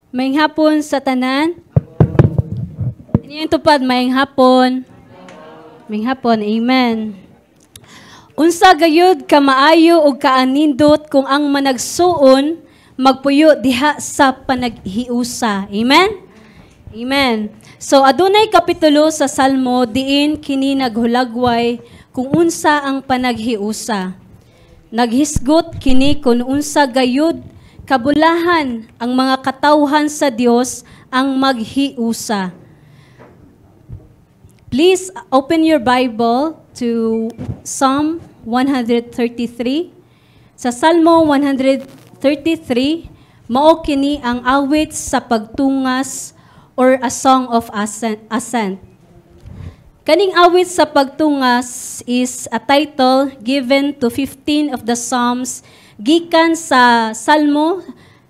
Maayong hapon sa tanan. Inyong tupad, maayong hapon. Maayong hapon, amen. Unsa gayud ka maayo o kaanindot kung ang managsuon magpuyo diha sa panaghiusa. Amen? Amen. So adunay kapitulo sa Salmo diin kini naghulagway kung unsa ang panaghiusa. Naghisgot kini kung unsa gayud kabulahan ang mga katawhan sa Dios ang maghiusa. Please open your Bible to Psalm 133. Sa Salmo 133, mao kini ang awit sa pagtungas or a song of ascent. Kaning awit sa pagtungas is a title given to 15 of the Psalms gikan sa Salmo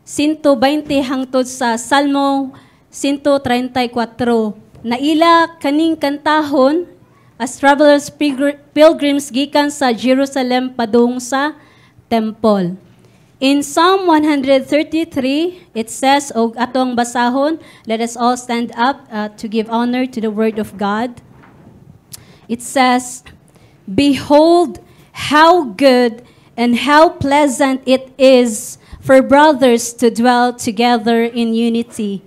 120 hangtod sa Salmo 134. Naila kaning kantahon as travelers pilgrims gikan sa Jerusalem padung sa temple. In Psalm 133, it says, o atong basahon, let us all stand up to give honor to the word of God. It says, "Behold, how good and how pleasant it is for brothers to dwell together in unity.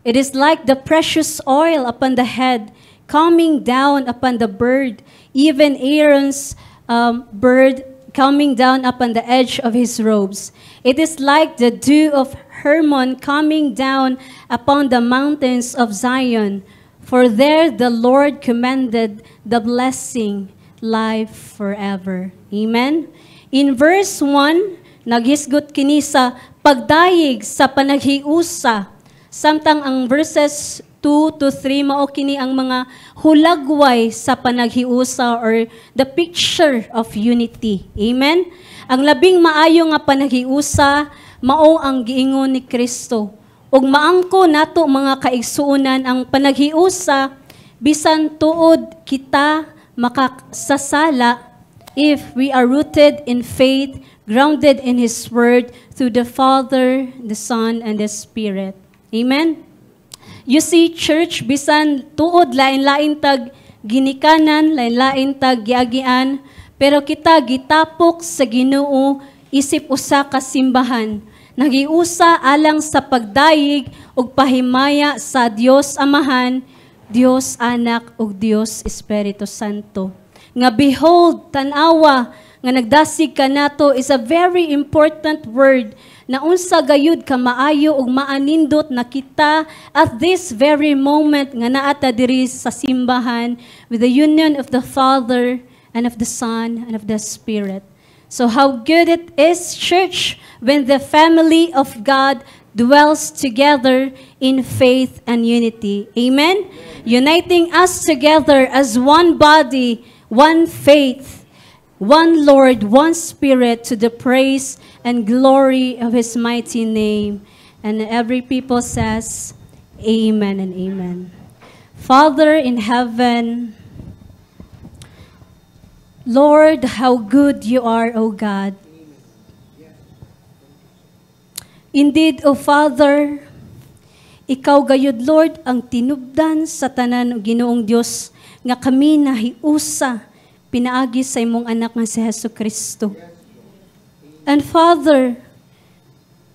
It is like the precious oil upon the head, coming down upon the bird, even Aaron's bird coming down upon the edge of his robes. It is like the dew of Hermon coming down upon the mountains of Zion. For there the Lord commanded the blessing, life forever." Amen. In verse 1, naghisgot kini sa pagdayeg sa panaghiusa. Samtang ang verses 2 to 3 mao kini ang mga hulagway sa panaghiusa or the picture of unity. Amen. Ang labing maayo nga panaghiusa mao ang giingon ni Kristo. Ug maangko nato mga kaigsuonan ang panaghiusa bisan tuod kita makasasala if we are rooted in faith, grounded in His Word, through the Father, the Son, and the Spirit. Amen? You see, church, bisan tuod lain-lain tag ginikanan, lain-lain tag giagian, pero kita gitapok sa Ginoo isip usa ka simbahan. Nagiusa alang sa pagdayeg ug pahimaya sa Dios Amahan, Dios Anak ug Dios Espiritu Santo. Nga behold, tanawa, nga nagdasig ka nato is a very important word na unsa gayud ka maayo ug maanindot na kita at this very moment nga naata diri sa simbahan with the union of the Father and of the Son and of the Spirit. So how good it is, church, when the family of God dwells together in faith and unity. Amen? Uniting us together as one body, one faith, one Lord, one Spirit, to the praise and glory of His mighty name. And every people says, amen and amen. Father in heaven, Lord, how good you are, O God. Indeed, O Father, ikaw gayud, Lord, ang tinubdan sa tanan o Ginoong Dios nga kami nahiusa pinaagi sa imong anak nga si Jesucristo. And Father,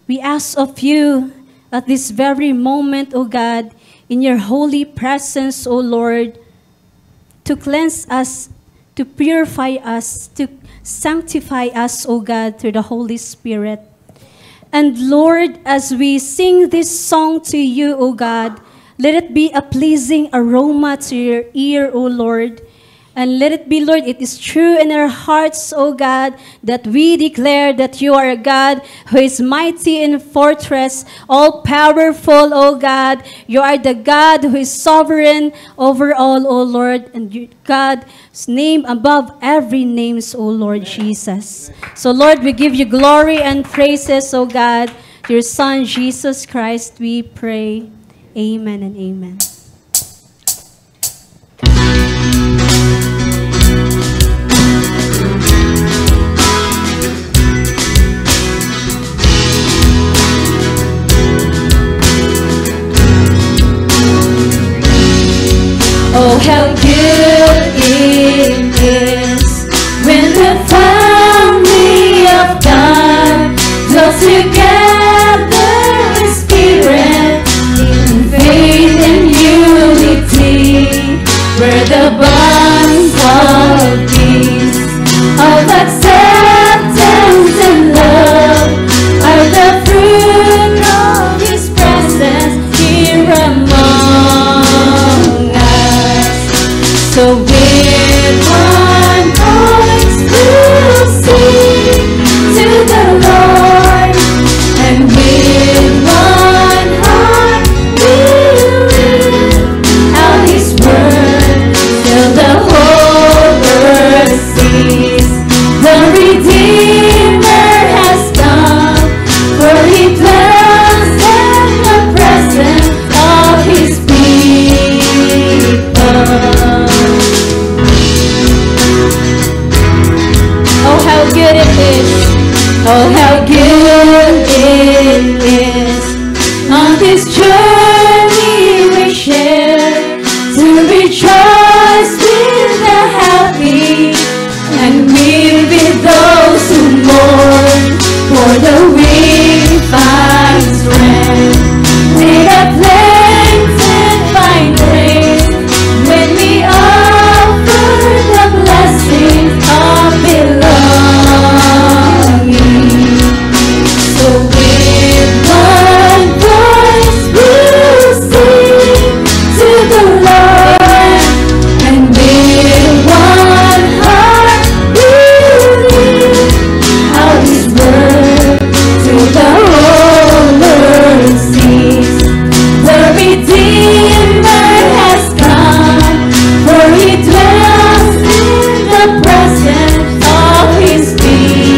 we ask of you at this very moment, O God, in your holy presence, O Lord, to cleanse us, to purify us, to sanctify us, O God, through the Holy Spirit. And Lord, as we sing this song to you, O God, let it be a pleasing aroma to your ear, O Lord. And let it be, Lord, it is true in our hearts, O God, that we declare that you are a God who is mighty in fortress, all-powerful, O God. You are the God who is sovereign over all, O Lord, and God's name above every name, O Lord Jesus. So, Lord, we give you glory and praises, O God. To your Son, Jesus Christ, we pray. Amen and amen. how good it is when the family of God dwells together in spirit, in faith and unity, where the bonds of peace, of acceptance and love are the fruit of His presence here among us. So with one voice we'll sing to the Lord, and with one heart we'll lift out His word till the whole earth sees the Redeemer has come, for He dwells in the presence of His people. Oh, how good it is! Oh, how good it is! On this journey we share, to rejoice with the happy, and we'll be those who mourn, for the weak find strength. May the plaintive find grace when we offer the blessings of belonging. So with one voice we'll sing to the Lord, and with one heart we'll lift out His word till the whole earth sees the Redeemer has come, for He dwells in the presence of His people.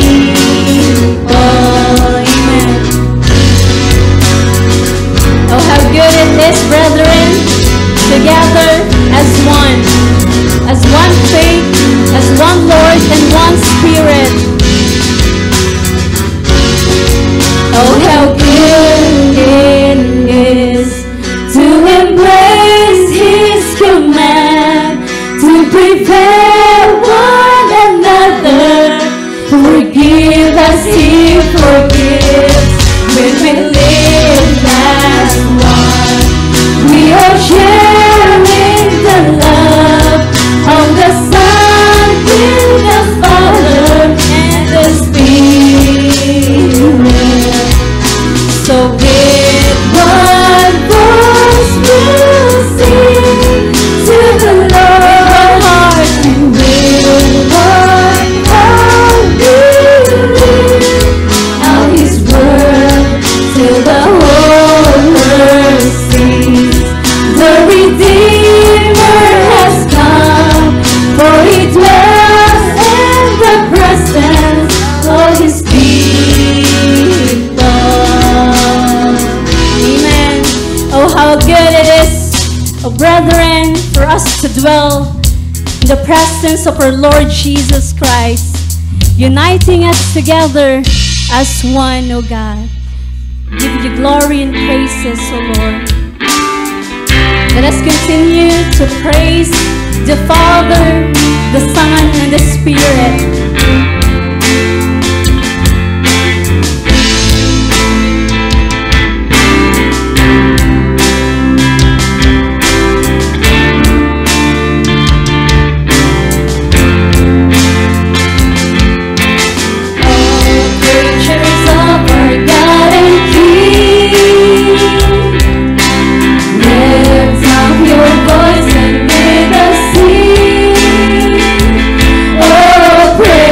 Amen. Oh, how good it is, brethren, together as one faith, as one Lord, and one Spirit. Oh, how good it is to embrace His command, to prepare one another, forgive as He forgives. When we live as one, we are sharing the love of the Son with the Father and the Spirit. So with one voice we'll sing to the Lord, and with one heart we'll lift out His word till the whole earth sees the Redeemer has come, for He dwells in the presence of His people. Amen. Oh, how good it is, oh brethren, for us to dwell in the presence of our Lord Jesus Christ, uniting us together as one, oh God. Give you glory and praises, oh Lord. Let us continue to praise the Father, the Son, and the Spirit. Praise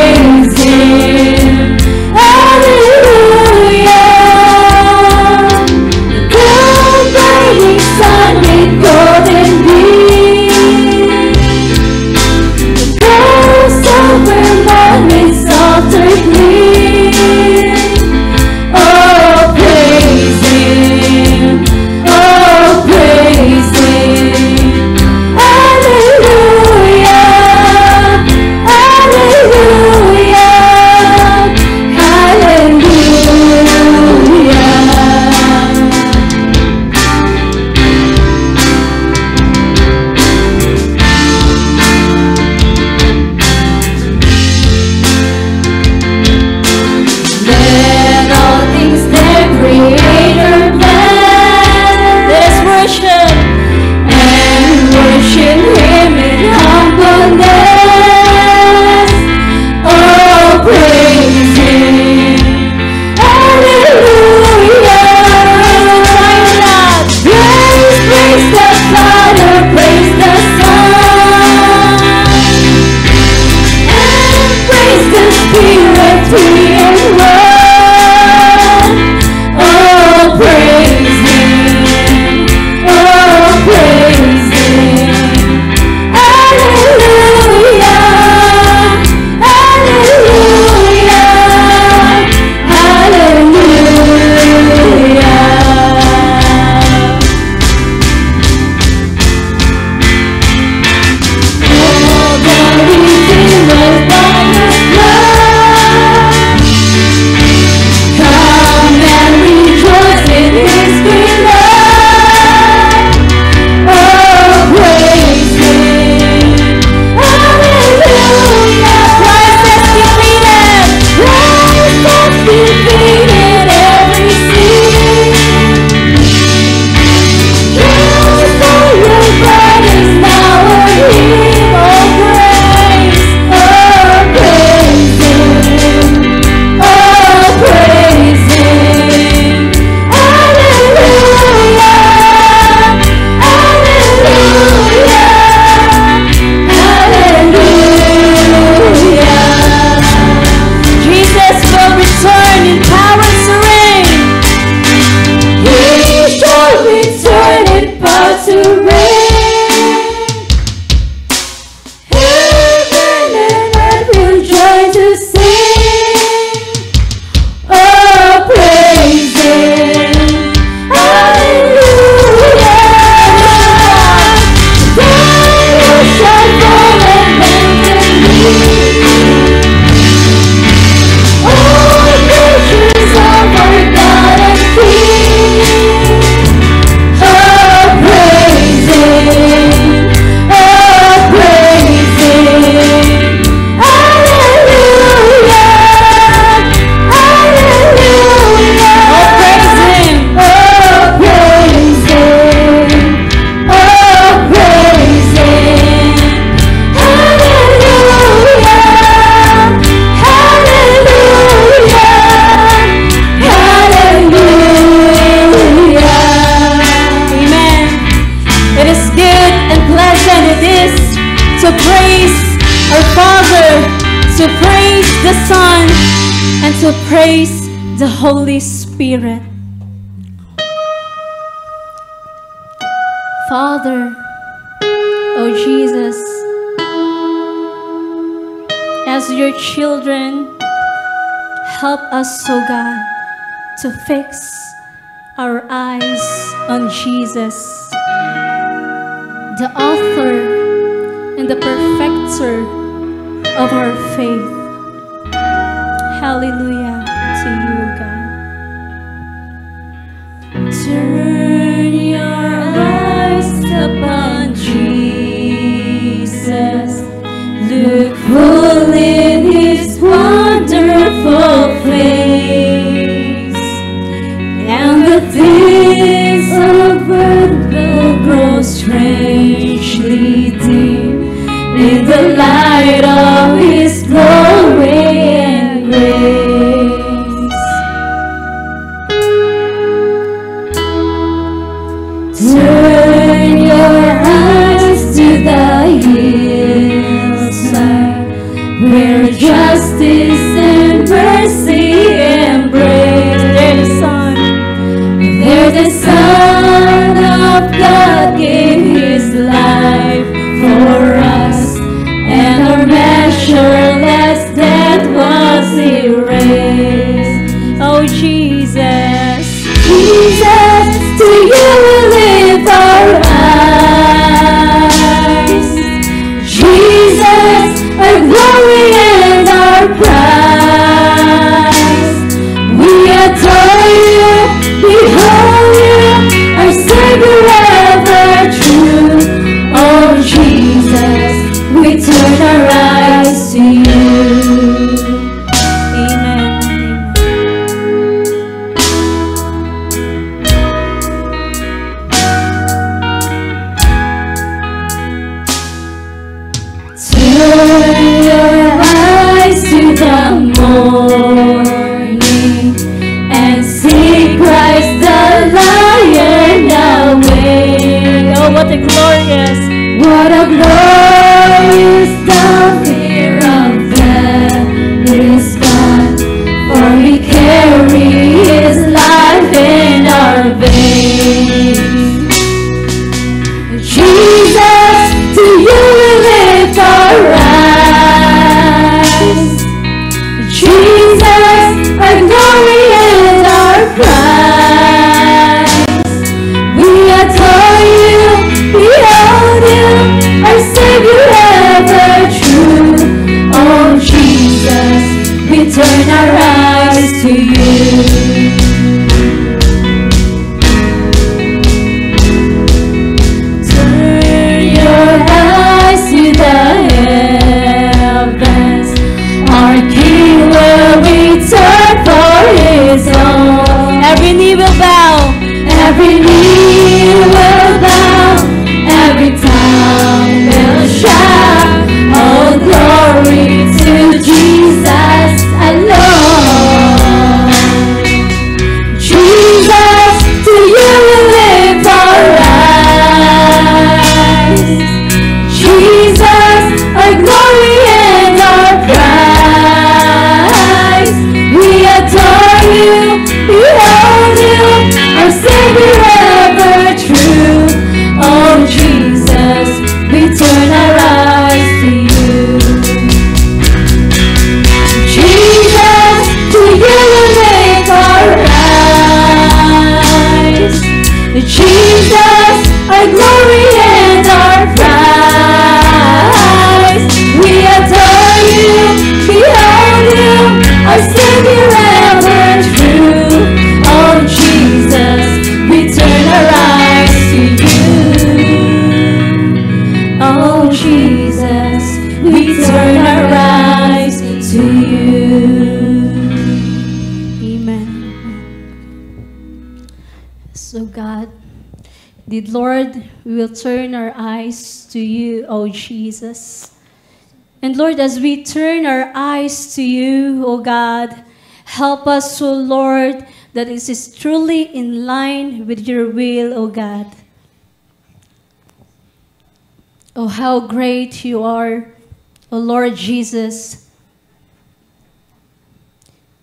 to praise our Father, to praise the Son, and to praise the Holy Spirit. Father, oh Jesus, as your children, help us, oh God, to fix our eyes on Jesus, the author and the perfecter of our faith. Hallelujah to you, God. Turn your eyes upon Jesus. Look full in his wonderful face, and the things of earth will grow strangely dim in the light of his glory and grace. Turn your eyes to the hillside, where justice and mercy embrace. There the Son of God gave his life for us, and our measureless debt was erased. Oh Jesus, Jesus, to you we lift our eyes. Jesus, our glory and our prize. We adore you, behold you, our Savior ever true. Oh Jesus, we turn our eyes to you. Amen. Turn your eyes to the morning and see Christ the Lion away. Oh, what a glorious the fear of death is gone, for he carried his life in our veins. Jesus, to you we lift our eyes. Jesus, our glory and our prize. We adore you, behold you, our Savior ever true. Oh Jesus, we turn our eyes to you. Turn your eyes to the heavens. Our King will return for his own. Every knee will bow. Every knee will bow. Every tongue will shout. Oh, glory to Jesus alone. Jesus, to you we lift our eyes. Jesus, our glory and our prize. We adore you, behold you, our Savior ever true. Oh Jesus, we turn our eyes to you. Jesus, to you we lift our eyes. Jesus, our glory and our prize. We adore you, behold you, our Savior ever true. Oh Jesus, we turn our eyes to you. Oh Jesus, we turn our eyes to you. Amen. So God, the Lord, we will turn our eyes to you, oh Jesus. And Lord, as we turn our eyes to you, oh God, help us, oh Lord, that it is truly in line with your will, oh God. Oh, how great you are, O Lord Jesus.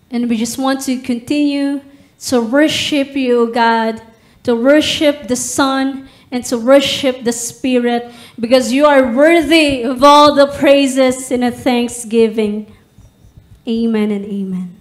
And we just want to continue to worship you, O God, to worship the Son and to worship the Spirit, because you are worthy of all the praises and the thanksgiving. Amen and amen.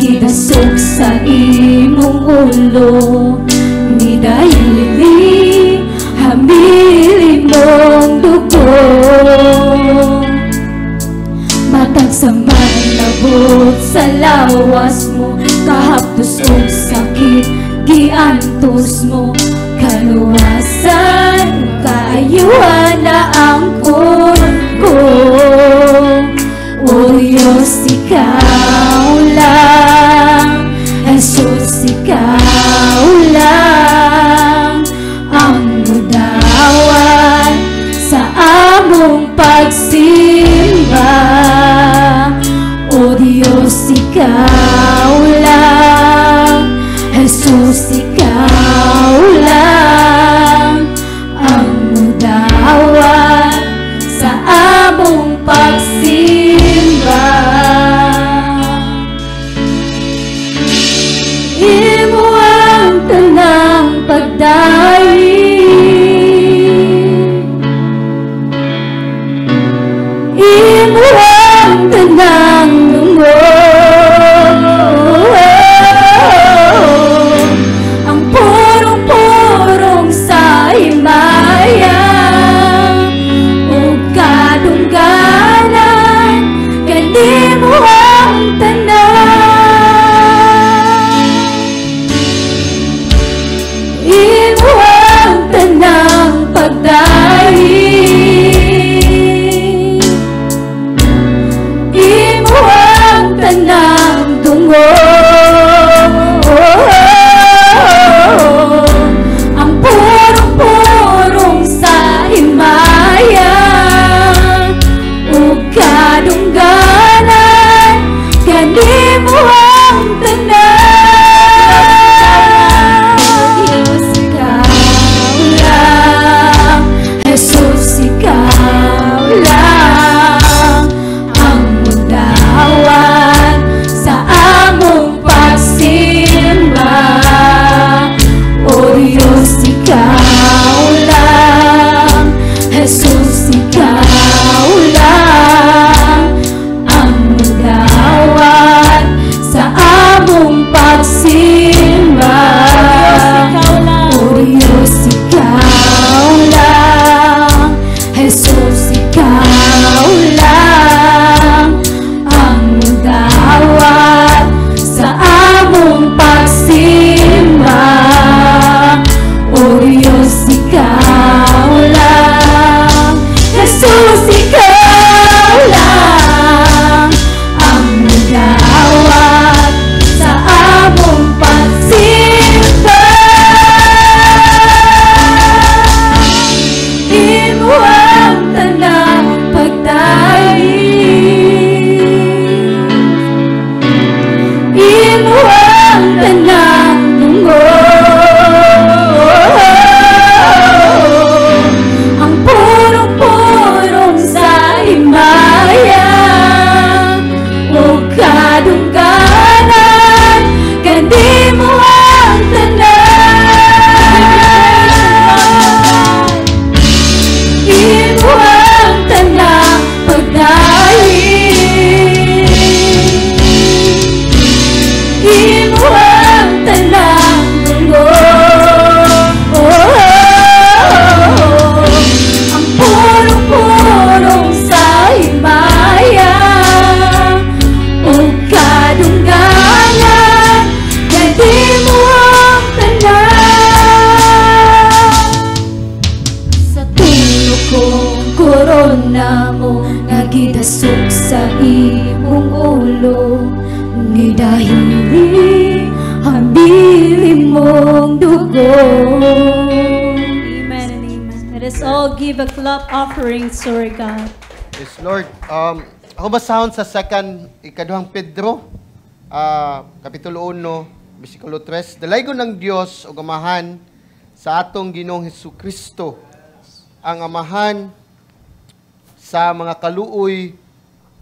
Gidasok sa imong ulo, ni dayli hamili mong dugo. Matag sa malabot sa lawas mo, kahapdos og sakit giantos mo, kaluwasan kaayuhan na ang ko. O Diyos, ikaw lang, Jesus, ikaw lang ang mudawan sa among pagsimba. O Diyos, ikaw lang, Jesus, ikaw lang ang mudawan sa among pagsimba. Imo ang tanang pagdahi, imo ang tanang lungod, Ni dahili ang bili mong dugo. Amen and amen. Let us all give a clap offering to our God. Yes, Lord. Ako basahon sa ikaduhang Pedro, Kapitulo 1, versikulo 3. Dalaygon ng Dios o Amahan sa atong Ginoong Hesukristo, ang Amahan sa mga kaluoy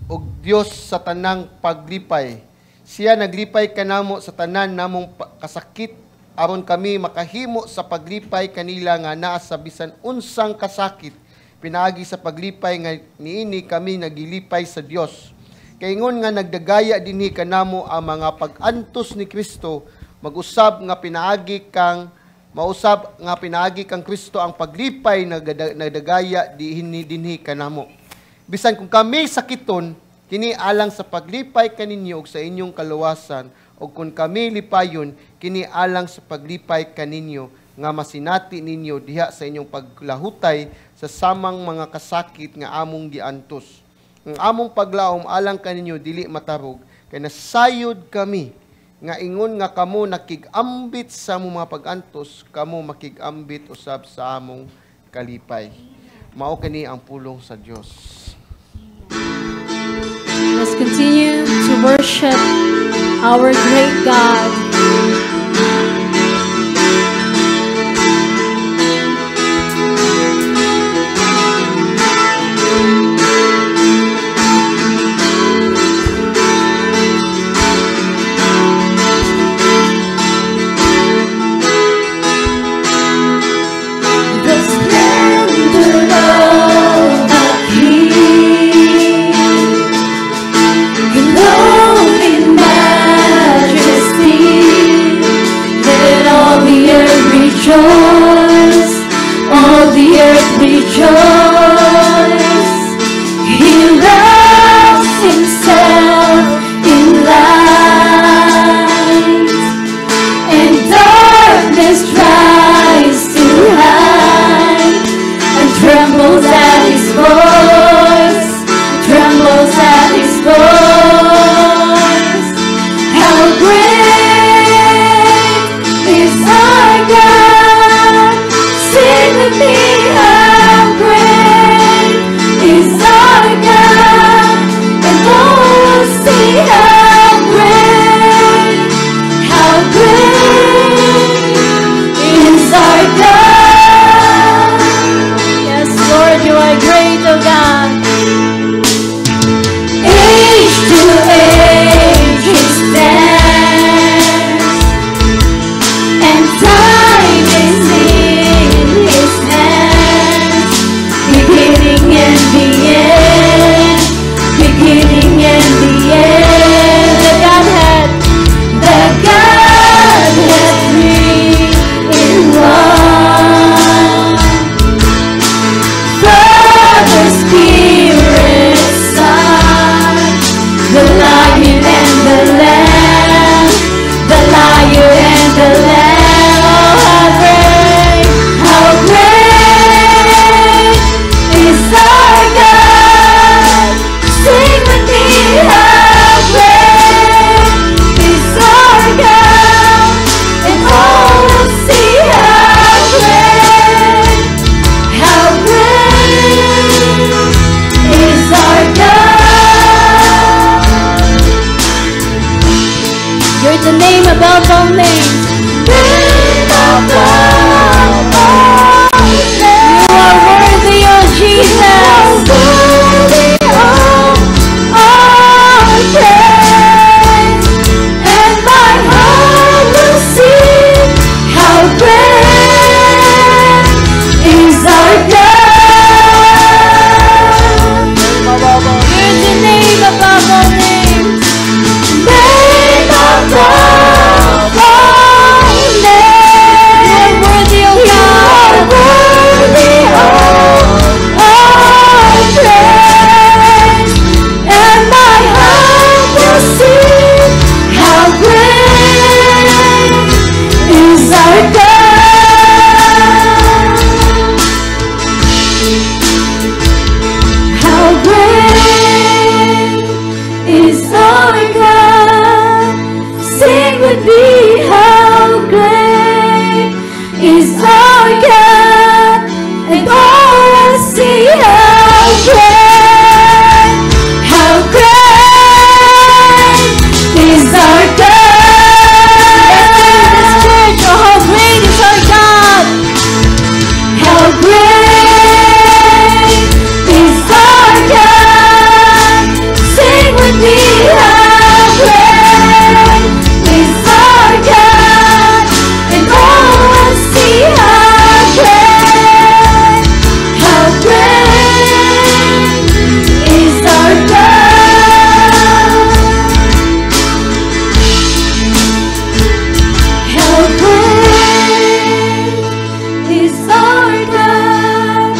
o Dios sa tanang paglipay. Siya naglipay kanamo sa tanan namong kasakit, aron kami makahimo sa paglipay kanila nga naa sa bisan unsang kasakit. Pinaagi sa paglipay nga niini kami nagilipay sa Dios. Kaingon nga nagdagaya dinhi kanamo ang mga pag-antos ni Kristo, mausab nga pinaagi kang Kristo ang paglipay nagdagaya dinhi kanamo. Bisan kung kami sakiton, kini alang sa paglipay kaninyo ug sa inyong kaluwasan, ug kung kami lipayon, kini alang sa paglipay kaninyo nga masinati ninyo diha sa inyong paglahutay sa samang mga kasakit nga among giantos. Ang among paglaom alang kaninyo dili matarog, kay nasayod kami nga ingon nga kamo nakigambit sa among mga pag-antos, kamo makigambit usab sa among kalipay. Mao kini ang pulong sa Dios. Let's continue to worship our great God. Rejoice, all the earth rejoice. He wraps himself in light, and darkness tries to hide, and trembles at his voice, trembles at his voice. How great is our God! Sing with me, how great is our God, and all will see how great is our God. Yes, Lord, you are great, O God. Age to age He stands, and time is in His hands. Beginning and the end, beginning and the end. The Godhead, three in one. Father, Spirit, Son, the Lion and the Lamb, the Lion and the Lamb. Oh, how great is our God! Sing with me, how great is our God, and all will see how great is our God. You're the name above all names. Name above all names. You are worthy, O Jesus. Worthy of all praise, and my heart will sing how great is our God. You're the name above all names. Name above all names. You are worthy, O God. You are worthy of all praise. is our God. Let's sing this church. Oh, how great is our God. How great is our God. Sing with me, how great is our God. And all will see how great is our God. How great is our God.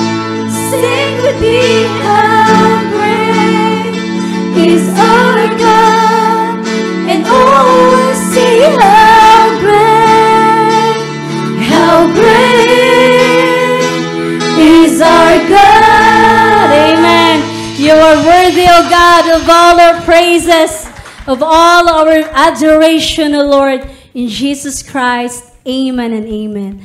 Sing with me, how great is our God. And all will see how great is our God. Amen. You are worthy, O God, of all our praises, of all our adoration, O Lord, in Jesus Christ. Amen and amen.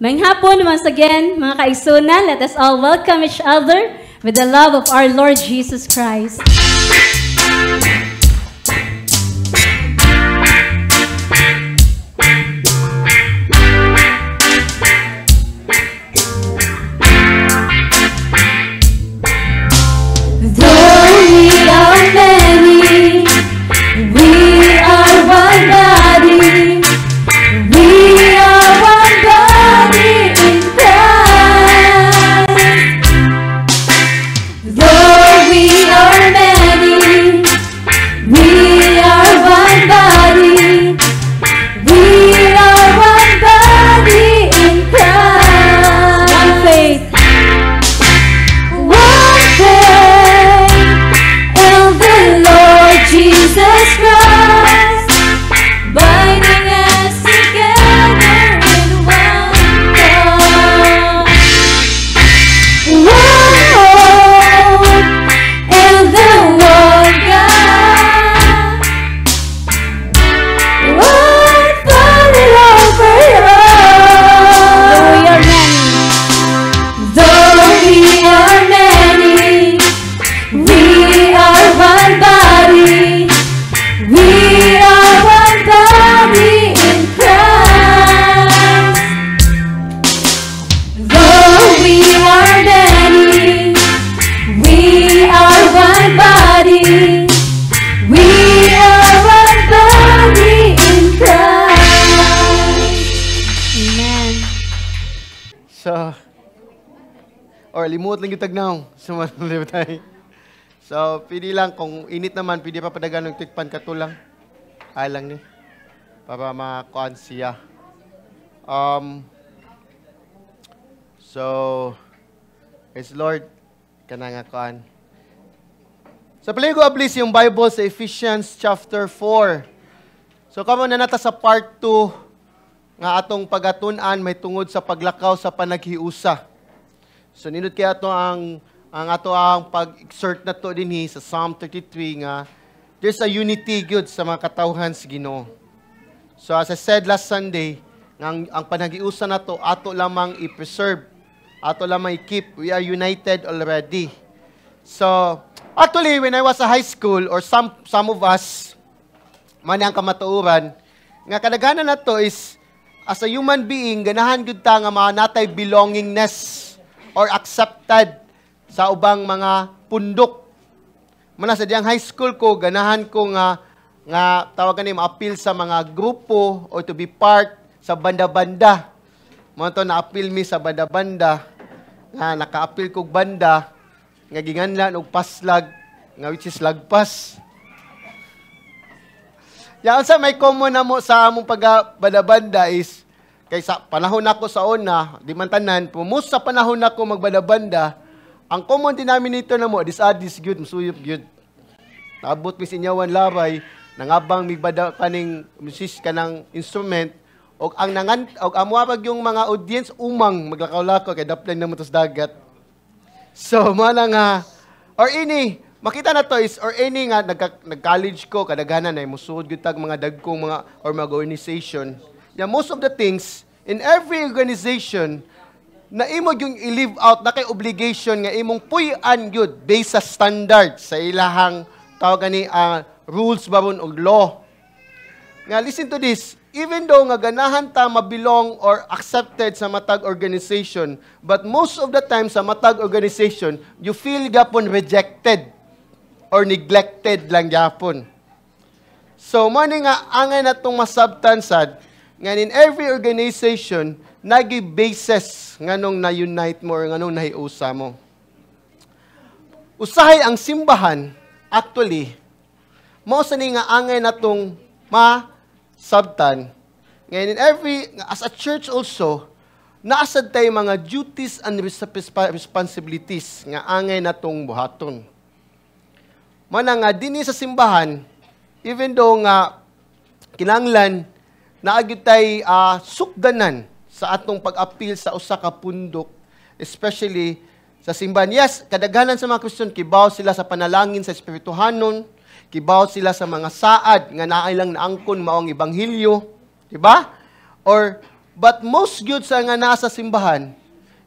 Mayang hapon, once again, mga kaigsunan, let us all welcome each other with the love of our Lord Jesus Christ. Though we are many, we are one body. We are one body in Christ. Though we are many, we are one body. We are one body in Christ. One faith. One faith in the Lord Jesus Christ, binding us together in one love. One hope in the one God. One Father over all. Though we are many, Though we are many, we are one body. We are one body in Christ. Though we are many, we are one body. We are one body in Christ. Amen. So, or limuot lang yung tagnaw. Sumanali tayo. So, pili lang. Kung init naman, pwede pa padagan ng tikpan katulang. Ay lang ni. Para makuan siya. So, praise Lord. Kanang kuan. Sa paligo ablis yung Bible sa Ephesians chapter 4. So, kamo na nata sa part 2 nga atong pagatunan may tungod sa paglakaw sa panaghiusa. So, nindot kaya ito ang ato ang pag-exert na to dinhi sa Psalm 33 nga there's a unity good sa mga katawhan sa Ginoo. So, as I said last Sunday, ang panaghiusa na to ato lamang i-preserve, ato lamang i-keep. We are united already. So, actually, when I was a high school, or some of us, man ang kamatuuran, nga kadaghanan na to is, as a human being, ganahan gyud ta nga manatay belongingness or accepted sa ubang mga pundok. Muna sa diyang high school ko, ganahan ko nga tawagan ni ma-appeal sa mga grupo or to be part sa banda-banda. Mga to na-appeal mi sa banda-banda, nga naka-appeal kog banda, nga ginganlan og paslag, nga which is lagpas. Yan sa may common na mo sa among pagbada-banda is, kaysa panahon ako sa una, di man tanan, pumus sa panahon ako magbada-banda, ang common denominator na mo, this good, masuyop good. Naabot mi sinyawan labay, nangabang migbada kaning musis kanang instrument, og ang amuapag yung mga audience umang maglakaw-lakaw kay daplan na mo tos dagat. So, mana nga, or ini, makita na to is, or ini nga, nag-college ko, kadaghanan ay musuod gyud tag mga dagkong mga, or mga organization. Yeah, most of the things, in every organization, na imo yung i-live out na kay obligation nga imong puy-an gyud based sa standard sa ilahang tawag ni rules baron og law. Nga, listen to this. Even though nga ganahan ta mabilong or accepted sa matag organization, but most of the time sa matag organization, you feel gapon rejected or neglected lang gapon. So, mani nga angay natong masabtan sad, nga in every organization, nagi basis nganong na-unite mo or nganong nahiusa mo. Usahay ang simbahan, actually, mao sa ni nga angay natong sabtan. Ngayon, in as a church also, naasad tayo mga duties and responsibilities nga angay natong buhaton. Mana nga, din sa simbahan, even though nga kinanglan, naagid tayo sukdanan sa atong pag-appeal sa usa ka pundok, especially sa simbahan. Yes, kadaghanan sa mga Kristiyan, kibaw sila sa panalangin sa Espirituhanon, kibaw sila sa mga saad nga naailang naangkon maong ibanghilyo, di ba? But most good sa nga nasa simbahan,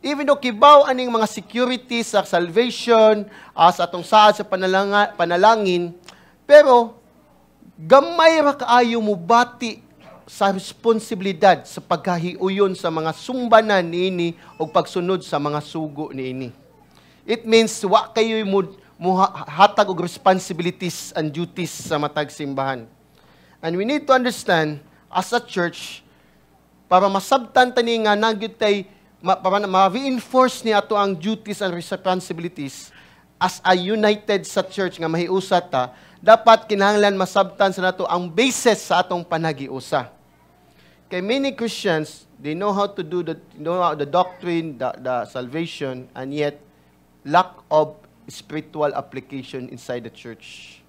even though kibaw aning mga security sa salvation, sa atong saad sa panalangin, pero gamay ra kaayo mo bati sa responsibilidad sa pagkahiuyon sa mga sumbanan niini o pagsunod sa mga sugo niini. It means wa kayo mo hatag og responsibilities and duties sa matag simbahan. And we need to understand, as a church, para masabtan tani nga nagyud tay para ma-reinforce ni ato ang duties and responsibilities as a united sa church nga mahiusa ta, dapat kinahanglan masabtan sa nato ang basis sa atong panagiusa. Kay many Christians, they know how to do the doctrine, the salvation, and yet lack of spiritual application inside the church.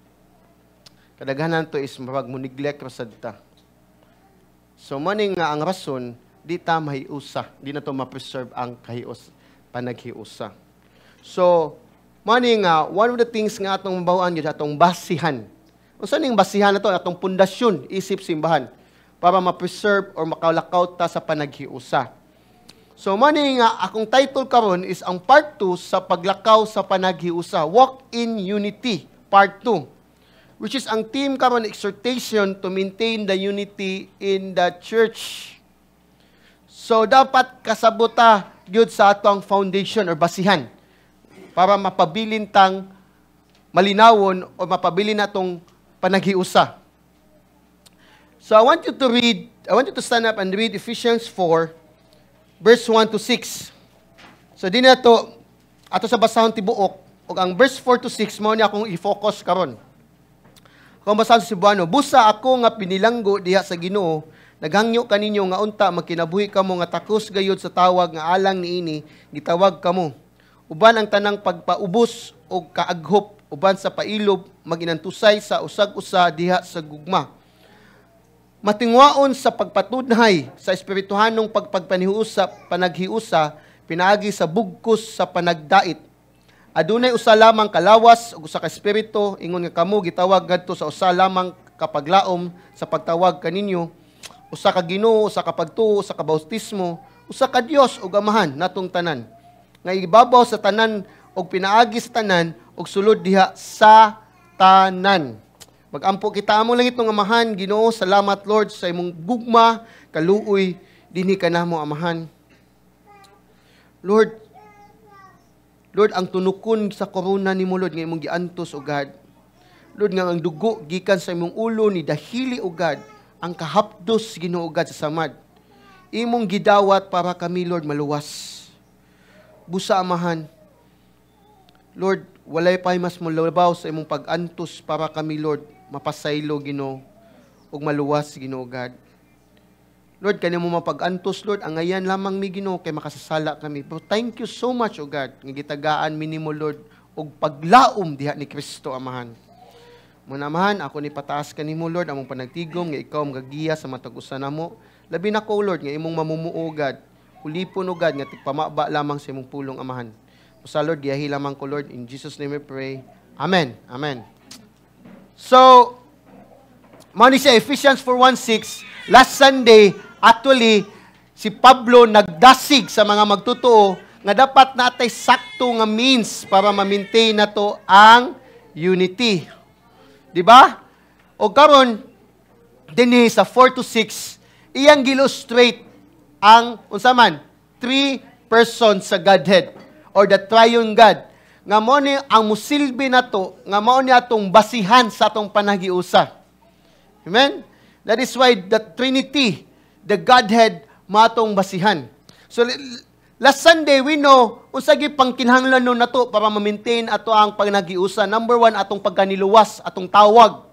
Kadaghanan to is mag-neglect rasad ta. So, maning nga ang rason, di ta mahiusa. Di na to ma-preserve ang panaghiusa. So, maning nga, one of the things nga atong mabawaan yun, atong basihan. Kung saan yung basihan na to, atong pundasyon, isip simbahan, para ma-preserve or makalakaw ta sa panaghiusa. So, maning nga, akong title karon is ang part 2 sa paglakaw sa panaghiusa. Walk in Unity, part 2. Which is ang theme karon, exhortation to maintain the unity in the church. So, dapat kasabuta yun sa atong foundation or basihan para mapabilin tang malinawon o mapabilin natong panaghiusa. So, I want you to stand up and read Ephesians 4, verse 1 to 6. So, di na ito, ato sa basahon tibuok, o ang verse 4 to 6, mo niya akong i-focus karon. Kung basahon sa Cebuano, busa ako nga pinilanggo diha sa Ginoo, naghangyo kaninyo nga unta, magkinabuhi kamo nga takos gayod sa tawag nga alang niini, gitawag kamo. Uban ang tanang pagpaubos o kaaghop, uban sa pailob, maginantusay sa usag-usa diha sa gugma. Matingwaon sa pagpatunhay sa espirituhanong pagpagpanihusa, panaghiusa, pinaagi sa bugkos sa panagdait. Adunay usa lamang kalawas ug usa ka espiritu, ingon nga kamo gitawag ngadto sa usa lamang kapaglaom sa pagtawag kaninyo, usa ka Ginoo, usa ka pagtuo, usa ka bautismo, usa ka Dios ug Amahan natong tanan. Nga ibabaw sa tanan ug pinaagi sa tanan ug sulod diha sa tanan. Magampo kita among langit ng Amahan, Ginoo, salamat Lord sa imong gugma, kaluoy, dinhi ka namo Amahan. Lord, ang tunukon sa korona nimo Lord nga imong giantos o God. Lord nga ang dugo gikan sa imong ulo ni dahili o God, ang kahapdos Ginoo God sa samad. Imong gidawat para kami Lord maluwas. Busa Amahan. Lord, walay pay mas mulabaw sa imong pag-antos para kami Lord mapasaylo Ginoo ug maluwas Ginoo God. Lord, kanimo mapag-antos Lord, ang ngayan lamang mi Ginoo kay makasasala kami. But thank you so much O God nga gitagaan mi nimo Lord ug paglaom diha ni Kristo Amahan. Muna Amahan, ako ni pataas kanimo Lord among panagtigom nga ikaw magagiya sa matag usa namo. Labi na ko Lord nga imong mamumuo God. Ulipon O God nga tigpamaba lamang sa imong pulong Amahan. Sa Lord, giyahi lamang ko Lord, in Jesus name we pray. Amen. Amen. So, mani siya, Ephesians 4:1-6, last Sunday, actually, si Pablo nagdasig sa mga magtotoo nga dapat natay sakto nga means para ma-maintain na to ang unity. Di ba? O karon dinhi sa 4 to 6, iyang gilustrate ang unsa man 3 persons sa Godhead or the triune God nga mao ni ang musilbi nato nga mao ni atong basihan sa atong panagiusa. Amen? That is why the Trinity, the Godhead, matong basihan. So, last Sunday, we know, unsa gyud pang kinahanglan nun nato para ma-maintain ato ang pagnagiusa. Number 1, atong pagkaniluwas, atong tawag,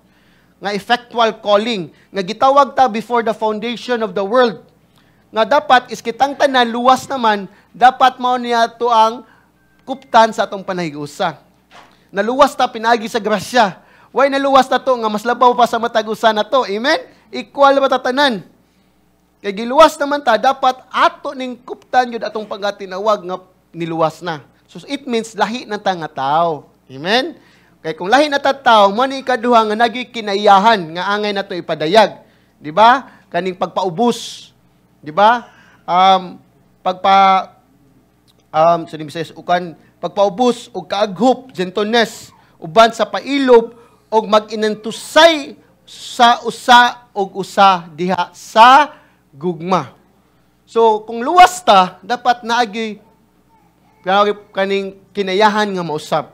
nga effectual calling, nga gitawag ta before the foundation of the world. Nga dapat, iskitang tanan, luwas naman, dapat mao niya to ang kuptan sa atong panagiusa. Naluwas ta pinagi sa grasya. Why naluwas na to nga mas labaw pa sa matag-usa na to? Amen? Equal ba tatanan? Kay giluwas naman ta, dapat ato ning kuptan yun atong pagkatinawag nga niluwas na. So it means lahi na ta nga tao. Amen? Kay kung lahi na ta tao, mo ni ikaduha nga nagyoy kinaiyahan nga angay nato ipadayag. Di ba? Kaning pagpaubos. Di ba? Pagpaubos o kaaghop, gentleness, uban sa pailob o mag-inentusay sa usa o usa diha sa gugma. So, kung luwas ta, dapat naagi kaning kinayahan nga mausap.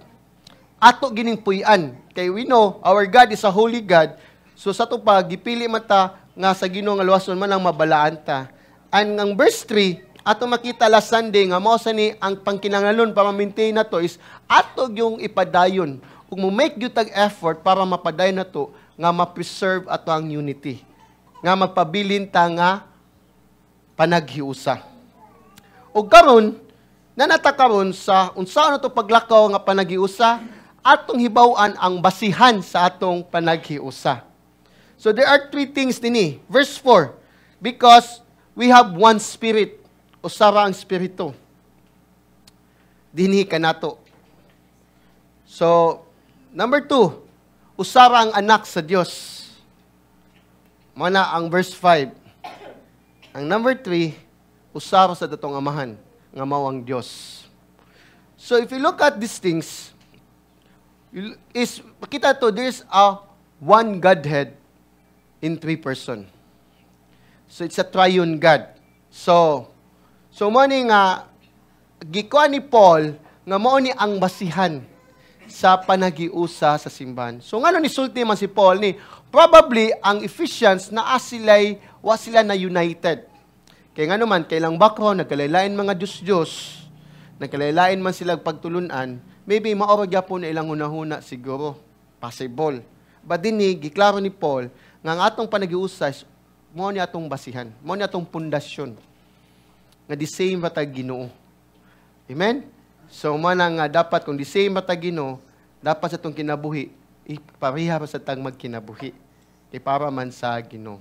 Ato gining puy-an. Kay we know, our God is a holy God. So, sa to pa, gipili mata nga sa Ginoo nga luwason man ang mabalaan ta. And ang verse 3, ato makita last Sunday nga mao sa ni ang pangkinahanglan para maintain na to is ato yung ipadayon. Kung mo make gyud tag effort para mapadayon na to nga ma-preserve ato ang unity. Nga magpabilin ta nga panaghiusa. O karon, nanata karon sa unsa to paglakaw nga panaghiusa, atong hibaw-an ang basihan sa atong panaghiusa. So there are 3 things dinhi. Verse 4, because we have one spirit, usara ang espiritu. Dinhi kanato. So, number 2, usara ang anak sa Dios. Mana ang verse 5. Ang number 3, usara sa datong amahan, nga mao ang Dios. So, if you look at these things, makita to, there's a one Godhead in 3 person. So, it's a triune God. So mo ni nga, gikuha ni Paul, nga mao ni ang basihan sa panagiusa sa simbahan. So ngano ni sulti man si Paul ni, probably ang Ephesians naa wa sila na united. Kay ngano man, kailang background, nagkalailain mga Diyos-Diyos, nagkalailain man sila pagtulunan, maybe maoro gyapon na ilang hunahuna siguro. Possible. But dinhi, giklaro ni Paul, nga ang atong panagiusa, mo ni atong basihan, mo ni atong pundasyon, nga the same matag Ginoo. Amen? So, manang nga dapat, kung the same matag Ginoo, dapat sa itong kinabuhi, ipareha pa sa tang magkinabuhi. Para man sa Ginoo.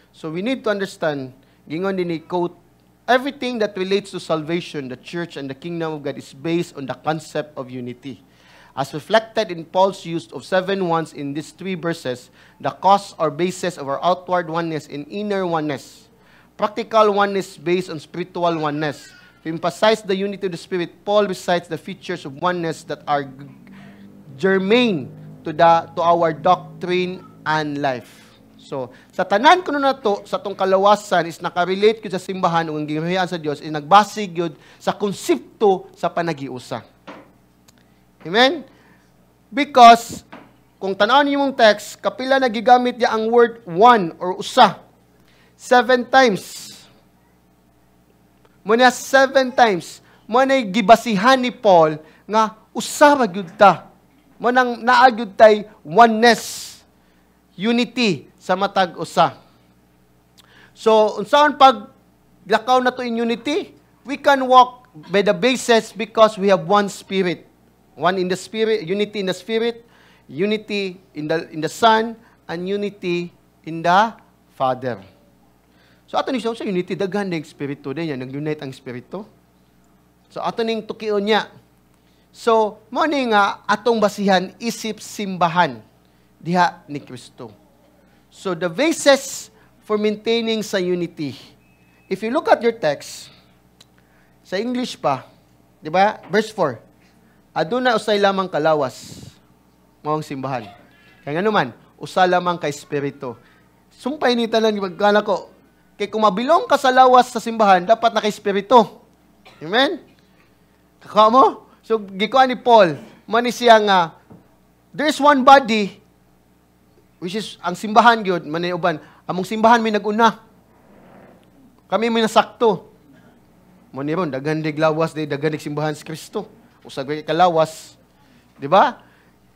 So, we need to understand, gingon din i-quote, everything that relates to salvation, the church, and the kingdom of God is based on the concept of unity. As reflected in Paul's use of 7 ones in these 3 verses, the cause or basis of our outward oneness and inner oneness. Practical oneness based on spiritual oneness. To emphasize the unity of the Spirit, Paul recites the features of oneness that are germane to our doctrine and life. So, sa tanan kuno nato sa tong kalawasan is nakarelate gyud sa simbahan ug ang gingharian sa Dios is nagbasig gyud sa konsepto sa panagiusa. Amen? Because kung tan-awon niyo mong text, kapila nagigamit niya ang word one or usa 7 times. Muna 7 times. Muna gibasihan ni Paul nga usa ra gyud ta. Munang naa gyud tay oneness, unity sa matag usa. So unsaon pag lakaw na to in unity? We can walk by the basis because we have one spirit. One in the spirit, unity in the spirit, unity in the Son, and unity in the Father. So ato ni sa unity daghan ng espiritu din yan, nag-unite ang espiritu. So ato ning tukion niya. So mo ni nga atong basihan isip simbahan diha ni Kristo. So the basis for maintaining sa unity. If you look at your text sa English pa, di ba? Verse 4. Aduna usay lamang kalawas mao ang simbahan. Kaya nga naman, usa lamang ka espiritu. Sumpay ni tanan gibagkana ko. Kay kung mabilong ka sa lawas sa simbahan, dapat naka-espiritu. Amen? Kakao mo? So, gikuan ni Paul, mani siya nga, there is one body, which is, ang simbahan yun, maniuban, among simbahan may nag-una. Kami may nasakto. Mani ron, dagandig lawas, dagandig simbahan si Kristo. Usag kay kalawas. Di ba?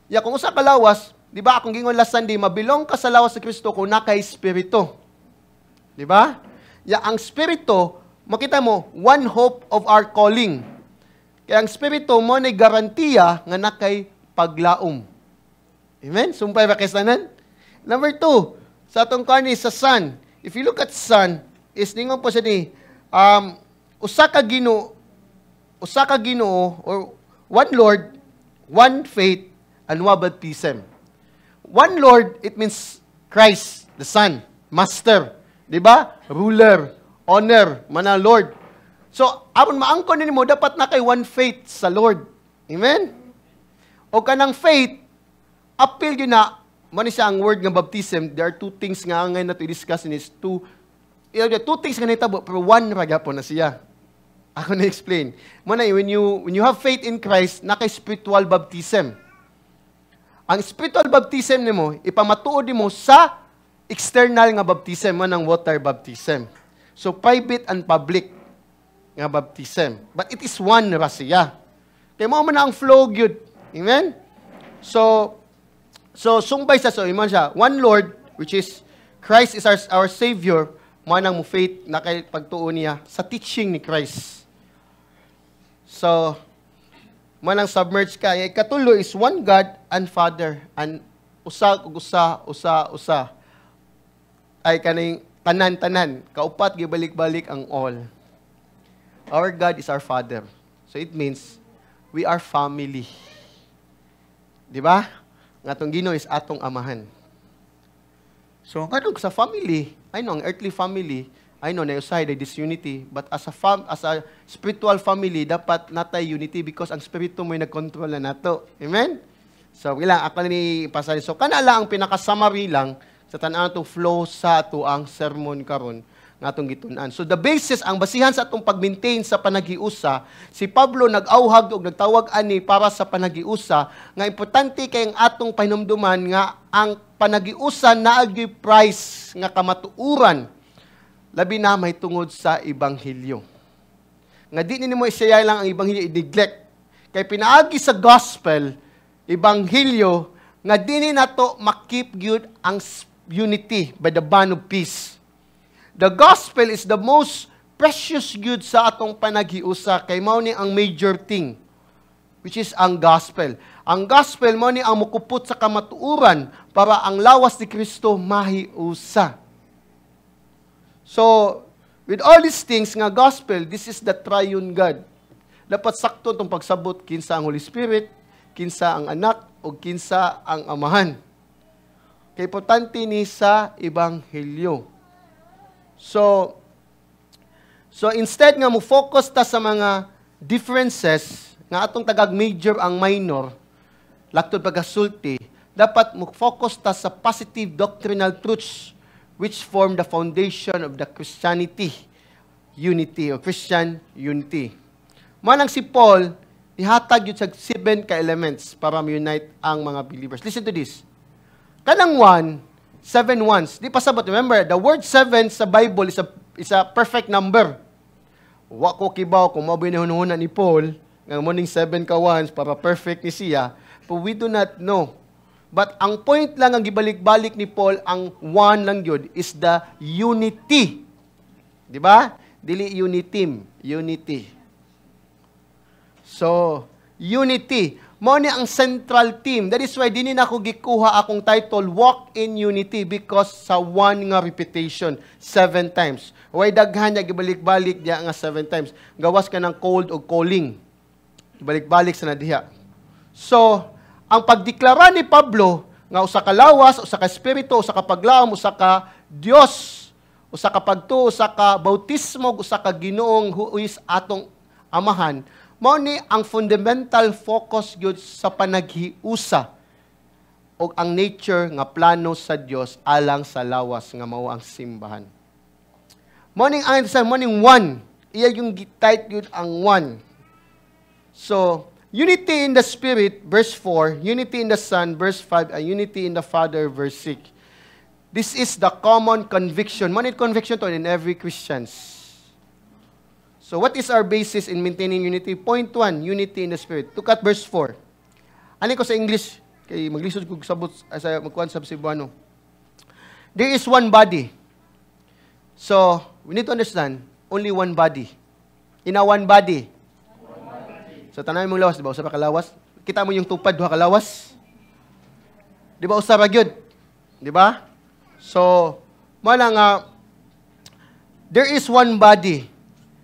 Ya, kung usa ka lawas, di ba, akong gingon last Sunday, mabilong ka sa lawas sa Kristo kung naka-espiritu. Di ba? Ya, ang espiritu, makita mo, one hope of our calling. Kaya ang espiritu mo na garantiya nga nakay paglaom. Amen? Sumpay ba kasanan? Number 2, sa atong kani sa sun. If you look at sun, is ningon po siya ni, usa ka Ginoo, or one Lord, one faith, and one baptism. One Lord, it means Christ, the Son, Master. Di ba? Ruler, honor, mana Lord. So, aron maangkon nimo dapat na kay one faith sa Lord. Amen? O kanang faith, appeal yun na, mani siya ang word ng baptism, there are two things nga ngayon na to discuss in is two things nga nitabo, pero one raga po na siya. Ako na-explain. Muna, when you have faith in Christ, naka-spiritual baptism. Ang spiritual baptism nimo, ipamatuod nimo sa external nga baptism, manang water baptism. So, private and public nga baptism. But it is one ra siya. Kaya mo man ang flow gyud. Amen? So sumbay sa iman siya. One Lord, which is Christ is our Savior, manang mo faith na kay pagtuon niya sa teaching ni Christ. So, manang submerge ka. Ikatulo is one God and Father. And usa ay kaning tanan-tanan. Kaupat, gibalik-balik ang all. Our God is our Father. So it means, we are family. Di ba? Nga atong Ginoo is atong amahan. So, kadug sa family, I know, ang earthly family, I know, na-usay, na disunity, but as a spiritual family, dapat natay unity because ang spirito mo'y nag-control na nato. Amen? So, ilang, ako ni Pastor. So, kanala ang pinaka-summary lang sa tanang itong flow sa ato ang sermon karon nga atong gitun-an. So the basis, ang basihan sa atong pag-maintain sa panagiusa, si Pablo nag-auhag o nagtawag ani para sa panagiusa, nga importante kay ang atong pahinumduman nga ang panagiusa naagi price nga kamatuuran, labi na may tungod sa Ebanghelyo. Nga di nimo isaya lang ang Ebanghelyo i-neglect. Kay pinaagi sa gospel, Ebanghelyo, nga di ni nato makip gyud ang unity by the bond of peace. The gospel is the most precious good sa atong panagiusa kay mao ni ang major thing, which is ang gospel. Ang gospel mao ni ang mukupot sa kamatuoran para ang lawas ni Kristo mahiusa. So, with all these things nga gospel, this is the triune God. Dapat sakto itong pagsabot kinsa ang Holy Spirit, kinsa ang anak, o kinsa ang amahan. Kay importante ni sa Ebanghelyo. So instead nga mo focus ta sa mga differences nga atong tagag major ang minor, laktod pagkasulti, dapat mo focus ta sa positive doctrinal truths which form the foundation of the Christianity unity or Christian unity. Manang si Paul, ihatag yun sa 7 ka-elements para ma-unite ang mga believers. Listen to this. Kanang 7 ones. Di pa sabot. Remember, the word 7 sa Bible is a perfect number. Wa ko kibaw kung mabuhay na hunuhunan ni Paul, ng morning 7 ka ones para perfect ni siya, but we do not know. But ang point lang ang gibalik-balik ni Paul, ang one lang yun, is the unity. Di ba? Dili unitim. Unity. So, unity. Mao ni ang central theme. That is why dini na ako gikuha akong title, Walk in Unity, because sa one nga repetition, 7 times. Way daghan niya, gibalik-balik niya nga 7 times. Gawas ka ng cold o calling. Gibalik-balik sa nadiha. So, ang pagdeklara ni Pablo, nga usa ka lawas, usa ka espiritu, usa ka paglaom, usa ka Dios, usa ka pagtuo, usa ka bautismo, usa ka Ginoong who is atong amahan, mao ni ang fundamental focus gyud sa panaghiusa. o ang nature nga plano sa Dios alang sa lawas nga mao ang simbahan. Morning ang sa morning one, iya yung gitype yun ang one. So, unity in the Spirit, verse 4, unity in the Son, verse 5, and unity in the Father, verse 6. This is the common conviction. Manit conviction to in every Christians. So, what is our basis in maintaining unity? Point 1, unity in the Spirit. Look at verse 4. Ano ko sa English? Kay maglisod ko sabot sa magkuan sa Cebuano. There is one body. So, we need to understand, only one body. In a one body. So, tanawin mong lawas, di ba? Usa pa kalawas. Kita mo yung tupad, duha kalawas. Di ba? Usa pa gyud. Di ba? So, mala nga, there is one body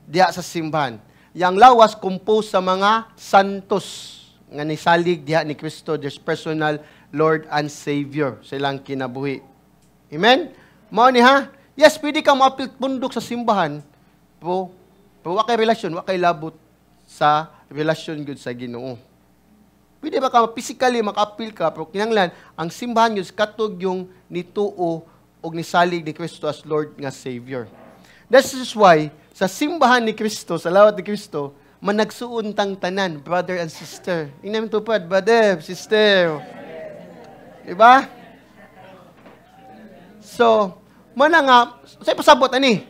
diya sa simbahan. Yang lawas composed sa mga santos nga nisalig diha ni Kristo, there's personal Lord and Savior sa ilang kinabuhi. Amen? Mao ni ha? Yes, pwede ka maapil pundok sa simbahan, pero wa kay relasyon, wa kay labot sa relasyon gud sa Ginoo. Pwede ba ka physically maka-appeal ka, pero kinahanglan ang simbahan yun katog yung nituo og nisalig ni Kristo as Lord nga Savior. This is why sa simbahan ni Kristo, sa lawat ni Kristo, managsuon tang tanan, brother and sister. Ingnan mo tupad, brother, sister. Diba? So, mana nga, sa pasabot ani,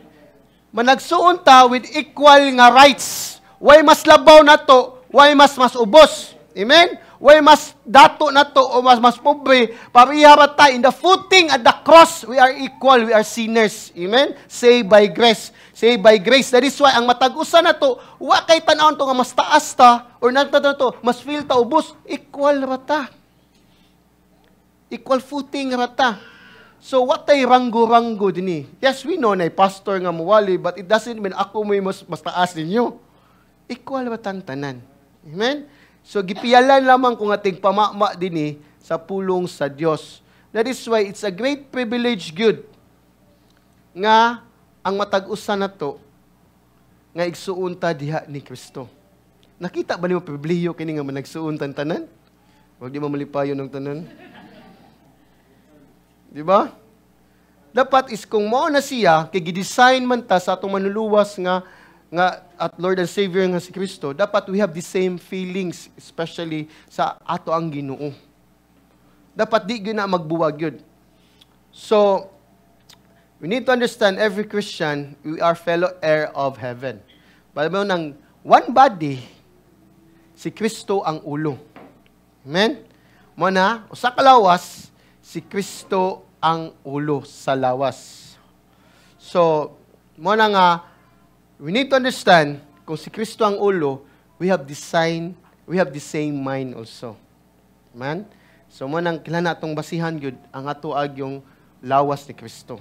managsuon ta with equal nga rights. Why mas labaw na to, why mas ubos. Amen? Why mas dato na to, o mas pobre, pariha ta in the footing at the cross, we are equal, we are sinners. Amen? Saved by grace. Saved by grace. That is why, ang matag-usa na to, wa kay tanawon to nga mas taas ta, or nagtataw to, mas feel ta ubos, equal rata. Equal footing rata. So, what ay ranggo-ranggo din eh? Yes, we know na pastor nga muwali, but it doesn't mean ako may mas taas ninyo. Equal ratang tanan. Amen? So, gipiyalan lamang kung ating pamama din eh, sa pulong sa Diyos. That is why it's a great privilege good nga ang matag-usa na to nga igsuon ta diha ni Kristo. Nakita ba niyo pribilehiyo kini nga managsuon tan tanan? Wag di mamalipayon ng tanan. Di ba? Dapat is kung mao na siya kay gidesign man ta sa atong manluluwas nga at Lord and Savior nga si Kristo, dapat we have the same feelings, especially sa ato ang Ginoo. Dapat di gyud na magbuwag yun. So, we need to understand every Christian, we are fellow heir of heaven. Bala mo ng one body, si Kristo ang ulo. Amen? Muna, usa ka lawas, si Kristo ang ulo sa lawas. So, muna nga, we need to understand, kung si Kristo ang ulo, we have the same mind also. Amen? So, manang kailangan atong basihan yun, ang ato ag yung lawas ni Kristo.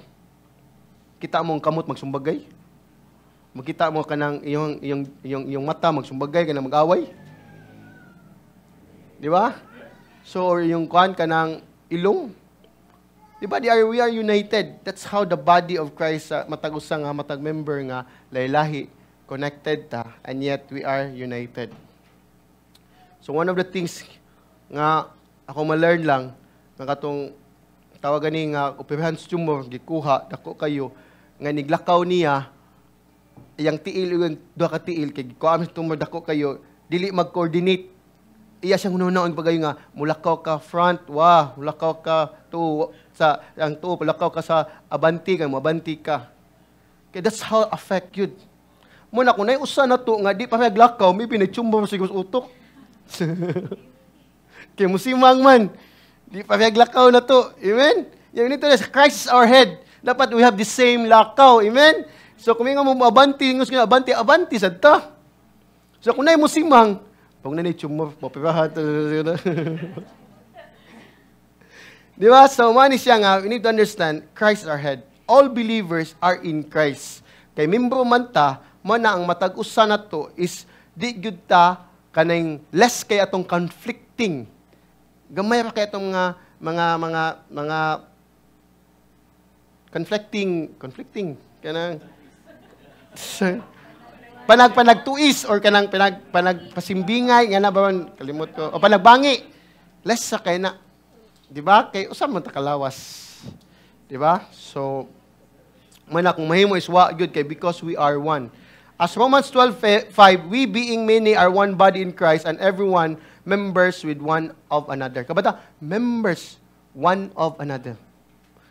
Kita mo ang kamot magsumbagay? Makita mo ka ng yung mata magsumbagay, ka na mag-away? Di ba? So, or yung kuhan ka ng ilong? Di ba? We are united. That's how the body of Christ, matag-usa nga, matag-member nga, laylahi, connected ta, and yet we are united. So one of the things nga ako ma-learn lang, nga katong tawagan ni nga operahan tumor, gikuha, dako kayo, nga niglakaw niya, iyang tiil, yung duha ka tiil, kay gikuha ang tumor, dako kayo, dili mag-coordinate. Iya siyang unaw-unaw pagay nga, mulakaw ka front, mulakaw ka to, sa ang tuo palakaw ka sa abanti kay mabanti ka. Kaya that's how affect yun. Muna kung naiusa na to nga di pa naglakaw, may pinitsumbo siguro sa utok. Kaya musimang man, di pa naglakaw na to. Amen? Yung nito na, Christ is our head. Dapat we have the same lakaw. Amen? So kung may nga mo abanti, abanti sa ta. So kung naimusimang, pag nanitsumbo, mapirahan. Di ba? So, manis siya nga, we need to understand, Christ is our head. All believers are in Christ. Kay membro man ta, mana ang matag-usa na to is, di gyud ta, kanang less kay atong conflicting. Gamay ra kay atong mga conflicting, kanang, panagtuis, or kanang panagpasimbingay, nga na ba, kalimot ko, o panagbangi, less sa kay na. Di ba? Kay usab man ta kalawas. Di ba? So man kung mahimo is wa gyud kay because we are one. As Romans 12:5, we being many are one body in Christ and everyone members with one of another. Kabata, members one of another.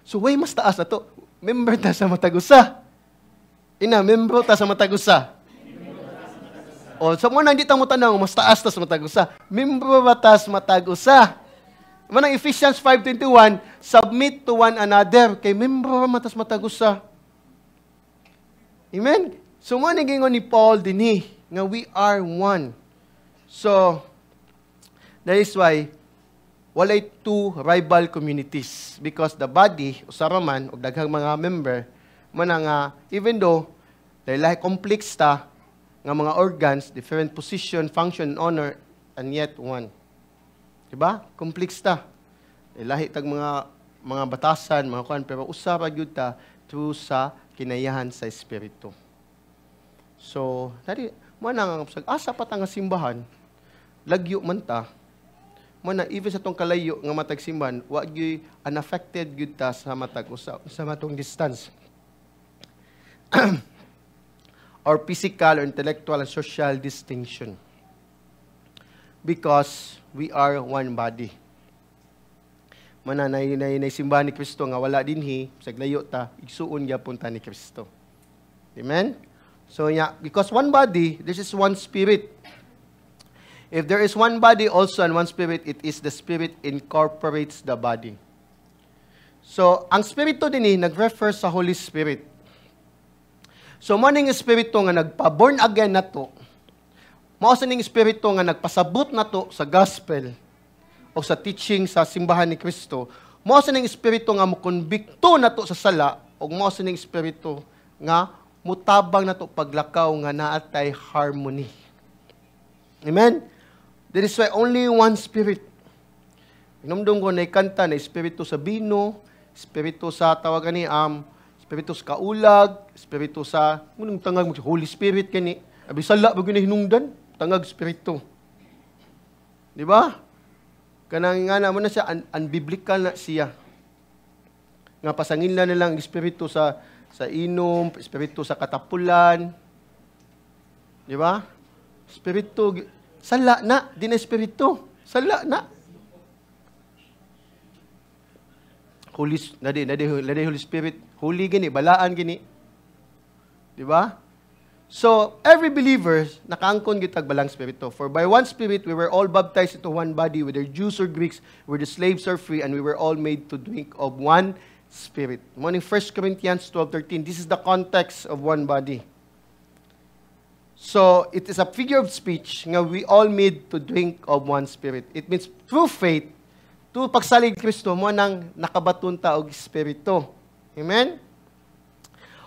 So way mas taas na to. Member ta sa matag usa. Ina, membro ta sa matag usa. O, sa mga hindi ta mo tanong, mas taas ta sa matag usa. Membro ba ta sa matag usa? Manang Ephesians 5:21, submit to one another. Kay membro ba matas matag usa? Amen? So, mo gingon ni Paul dinhi nga we are one. So, that is why walay two rival communities because the body usara man og daghang mga member man nga even though lahi complex ta nga mga organs, different position, function, and honor, and yet one. Diba? Complex ta. Lahi tag mga batasan, mga kuan, pero usara gyud ta through sa kinayahan sa Espiritu. So, dari mo nang asa pa ta nga simbahan, lagyo man ta, mo na even sa tong kalayo nga matag simbahan, wa gyud unaffected gyud ta sa matag usa sa matong distance. Or physical or intellectual and social distinction. Because we are one body. Mananay simbahan ni Kristo nga wala dinhi sa layo ta igsuon gyapon ta ni Kristo. Amen. So because one body, this is one spirit. If there is one body also and one spirit, it is the spirit incorporates the body. So ang spirito dinhi nag-refer sa Holy Spirit. So, mo ning espiritu nga nagpa-born again na to, mo sa ning espiritu nga nagpasabot na to sa gospel o sa teaching sa simbahan ni Kristo, mo sa ning espiritu nga mo konbikto na to sa sala, o mo sa ning espiritu nga mutabang na to paglakaw nga naatay harmony. Amen? There is why only one spirit. Inumdum ko na ikanta na espiritu sa bino, espiritu sa tawagan ni Espiritu sa kaulag, espiritu sa munang tangag mo Holy Spirit kani. Abi sala ba gyud hinungdan, tangag espiritu. Di ba? Kanang nga na mo na siya unbiblical na siya. Nga pasangin na lang espiritu sa inom, espiritu sa katapulan. Di ba? Espiritu sala na, di na espiritu. Sala na. Holy Spirit, holy gini, balaan gini. Di ba? So, every believer, nakaangkon gyud tag balang spirito. For by one Spirit, we were all baptized into one body, whether Jews or Greeks, whether slaves or free, and we were all made to drink of one Spirit. Morning 1 Corinthians 12:13. This is the context of one body. So, it is a figure of speech nga we all made to drink of one Spirit. It means through faith, to pagsalig Kristo mo nang nakabaton ta og espiritu. Amen?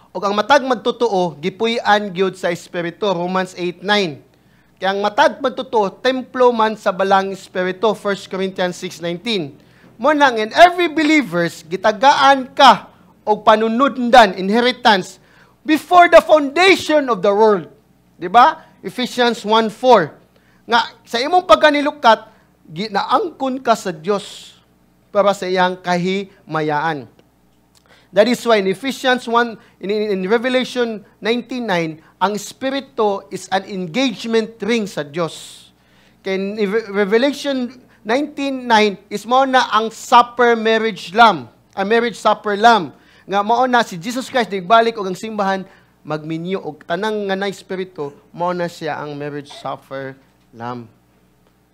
Og ang matag magtotoo gipuy-an gyud sa espiritu, Romans 8:9. Kaya ang matag magtotoo templo man sa balang espiritu, 1 Corinthians 6:19. Mo nang in every believers gitagaan ka og panunundan, inheritance before the foundation of the world. Di ba? Ephesians 1:4. Nga sa imong pagkanilukat ginaangkon ka sa Dios para sa iyang kahimayaan. That is why in Ephesians 1, in Revelation 19:9, ang Espiritu is an engagement ring sa Dios. Kaya in Revelation 19:9 is mao na ang supper marriage lamb, a marriage supper lamb. Nga mao na si Jesus Christ nagbalik og ang simbahan magminyo og tanang nga na Espiritu, mao na siya ang marriage supper lamb.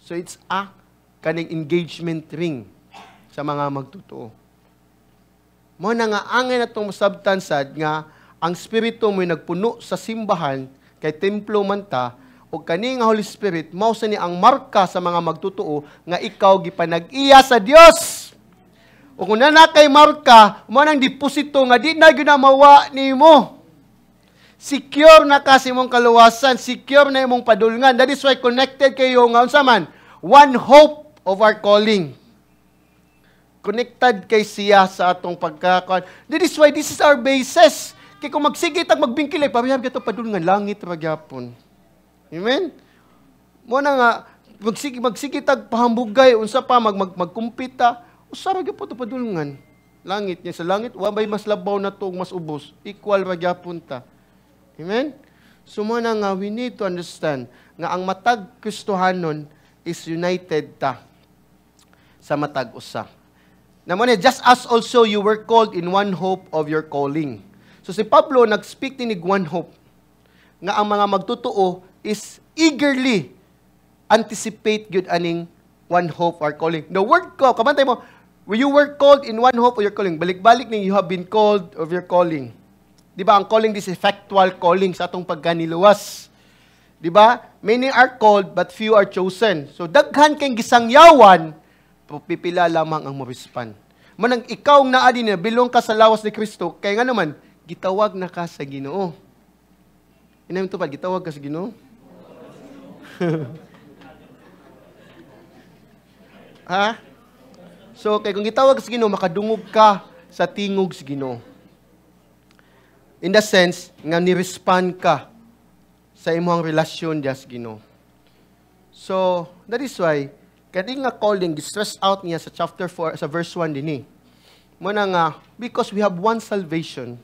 So it's a kaning engagement ring sa mga magtotoo. Mo na nga angay natong masabtan sad nga ang Espiritu mo'y nagpuno sa simbahan kay templo man ta o kani nga Holy Spirit mao sa ni ang marka sa mga magtotoo nga ikaw gipanag-iya sa Dios. O kung na kay marka mo nang deposito nga di na gyud mawa nimo. Secure na ka sa imong kaluwasan, secure na imong padulngan. That is why connected kayo nga unsa man, one hope of our calling. Connected kay siya sa atong pagkakon. That is why this is our basis. Kaya kung magsigit at magbingkilay, pabihab ka padulngan, langit magyapon. Amen? Mo na nga, magsigit at pahambugay, unsa pa, magkumpita, Usa ra gyapon to padulngan. Langit niya sa langit, wa bay mas labaw na to, mas ubos. Equal ra gyapon ta. Amen? So mo na nga, we need to understand nga ang matag Kristohanon is united ta sa matag usa. Naman just as also you were called in one hope of your calling. So si Pablo nag-speak tinig one hope nga ang mga magtutuo is eagerly anticipate gyud aning one hope or calling. The word ko, kabantay mo, when you were called in one hope of your calling, balik-balik ning you have been called of your calling. Di ba? Ang calling is effectual calling sa atong pagganiluwas. Di ba? Many are called but few are chosen. So daghan kayong gisangyawan, pipila lamang ang morispan. Manang ikaw nga adi na bilong ka sa lawas ni Kristo, kaya nga naman gitawag na ka sa Ginoo. Inam to pa gitawag ka sa Ginoo? Ha? So kay kung gitawag ka sa Ginoo, makadungog ka sa tingog sa Ginoo. In the sense nga ni-respond ka sa imong relasyon diya sa Ginoo. So that is why kadi nga calling stress out niya sa chapter 4 sa verse 1 dinhi. Mo na nga because we have one salvation.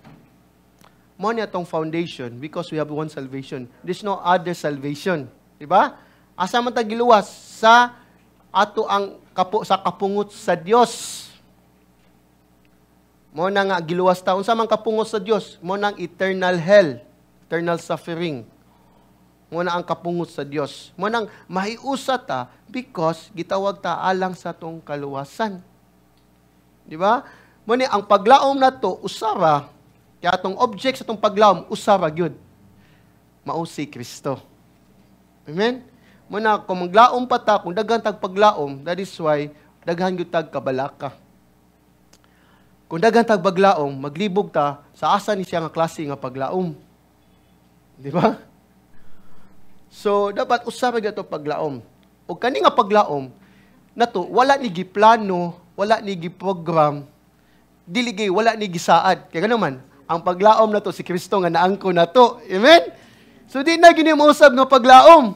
Mo niya tong foundation because we have one salvation. There's no other salvation, di ba? Asa man ta giluwas sa ato ang sa kapungot sa Dios. Mo na nga giluwas ta unsa man kapungot sa Dios? Mo nang eternal hell, eternal suffering. Mo na ang kapungot sa Dios. Mo nang mahiusa ta because gitawag ta alang sa tong kaluwasan. Di ba? Mo ni ang paglaom nato usara kaya atong object sa tong paglaom usara gyud. Mao si Kristo. Amen. Mo na kung maglaom pa ta kung daghan tag paglaom, that is why daghan gyud tag kabalaka. Kung daghan tag paglaom, maglibog ta sa asa ni siya nga klase nga paglaom. Di ba? So, dapat usara gato paglaom. O kani nga paglaom, nato, wala ni giplano, wala ni giprogram, diligay, wala ni gisaad. Kaya naman, ang paglaom na to, si Kristo nga naangko na to. Amen? So, di na ginimusab nga paglaom.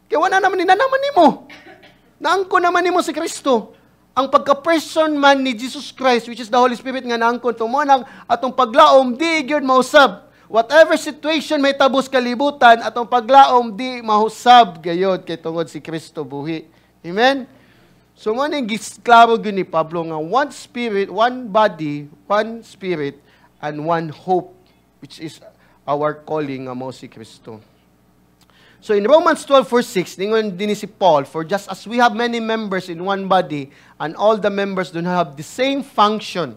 Kaya wala naman, ninanaman ni mo. Naangko naman ni mo si Kristo. Ang pagka-person man ni Jesus Christ, which is the Holy Spirit nga naangko, tumunang atong paglaom, di gyud mausab. Whatever situation may tabos kalibutan, atong paglaom di mahusab gayod kay tungod si Kristo buhi. Amen? So mo ning giklaro gyud ni Pablo nga one spirit, one body, one spirit, and one hope, which is our calling nga mao si Kristo. So in Romans 12:4-6, ningon din si Paul, for just as we have many members in one body, and all the members do not have the same function,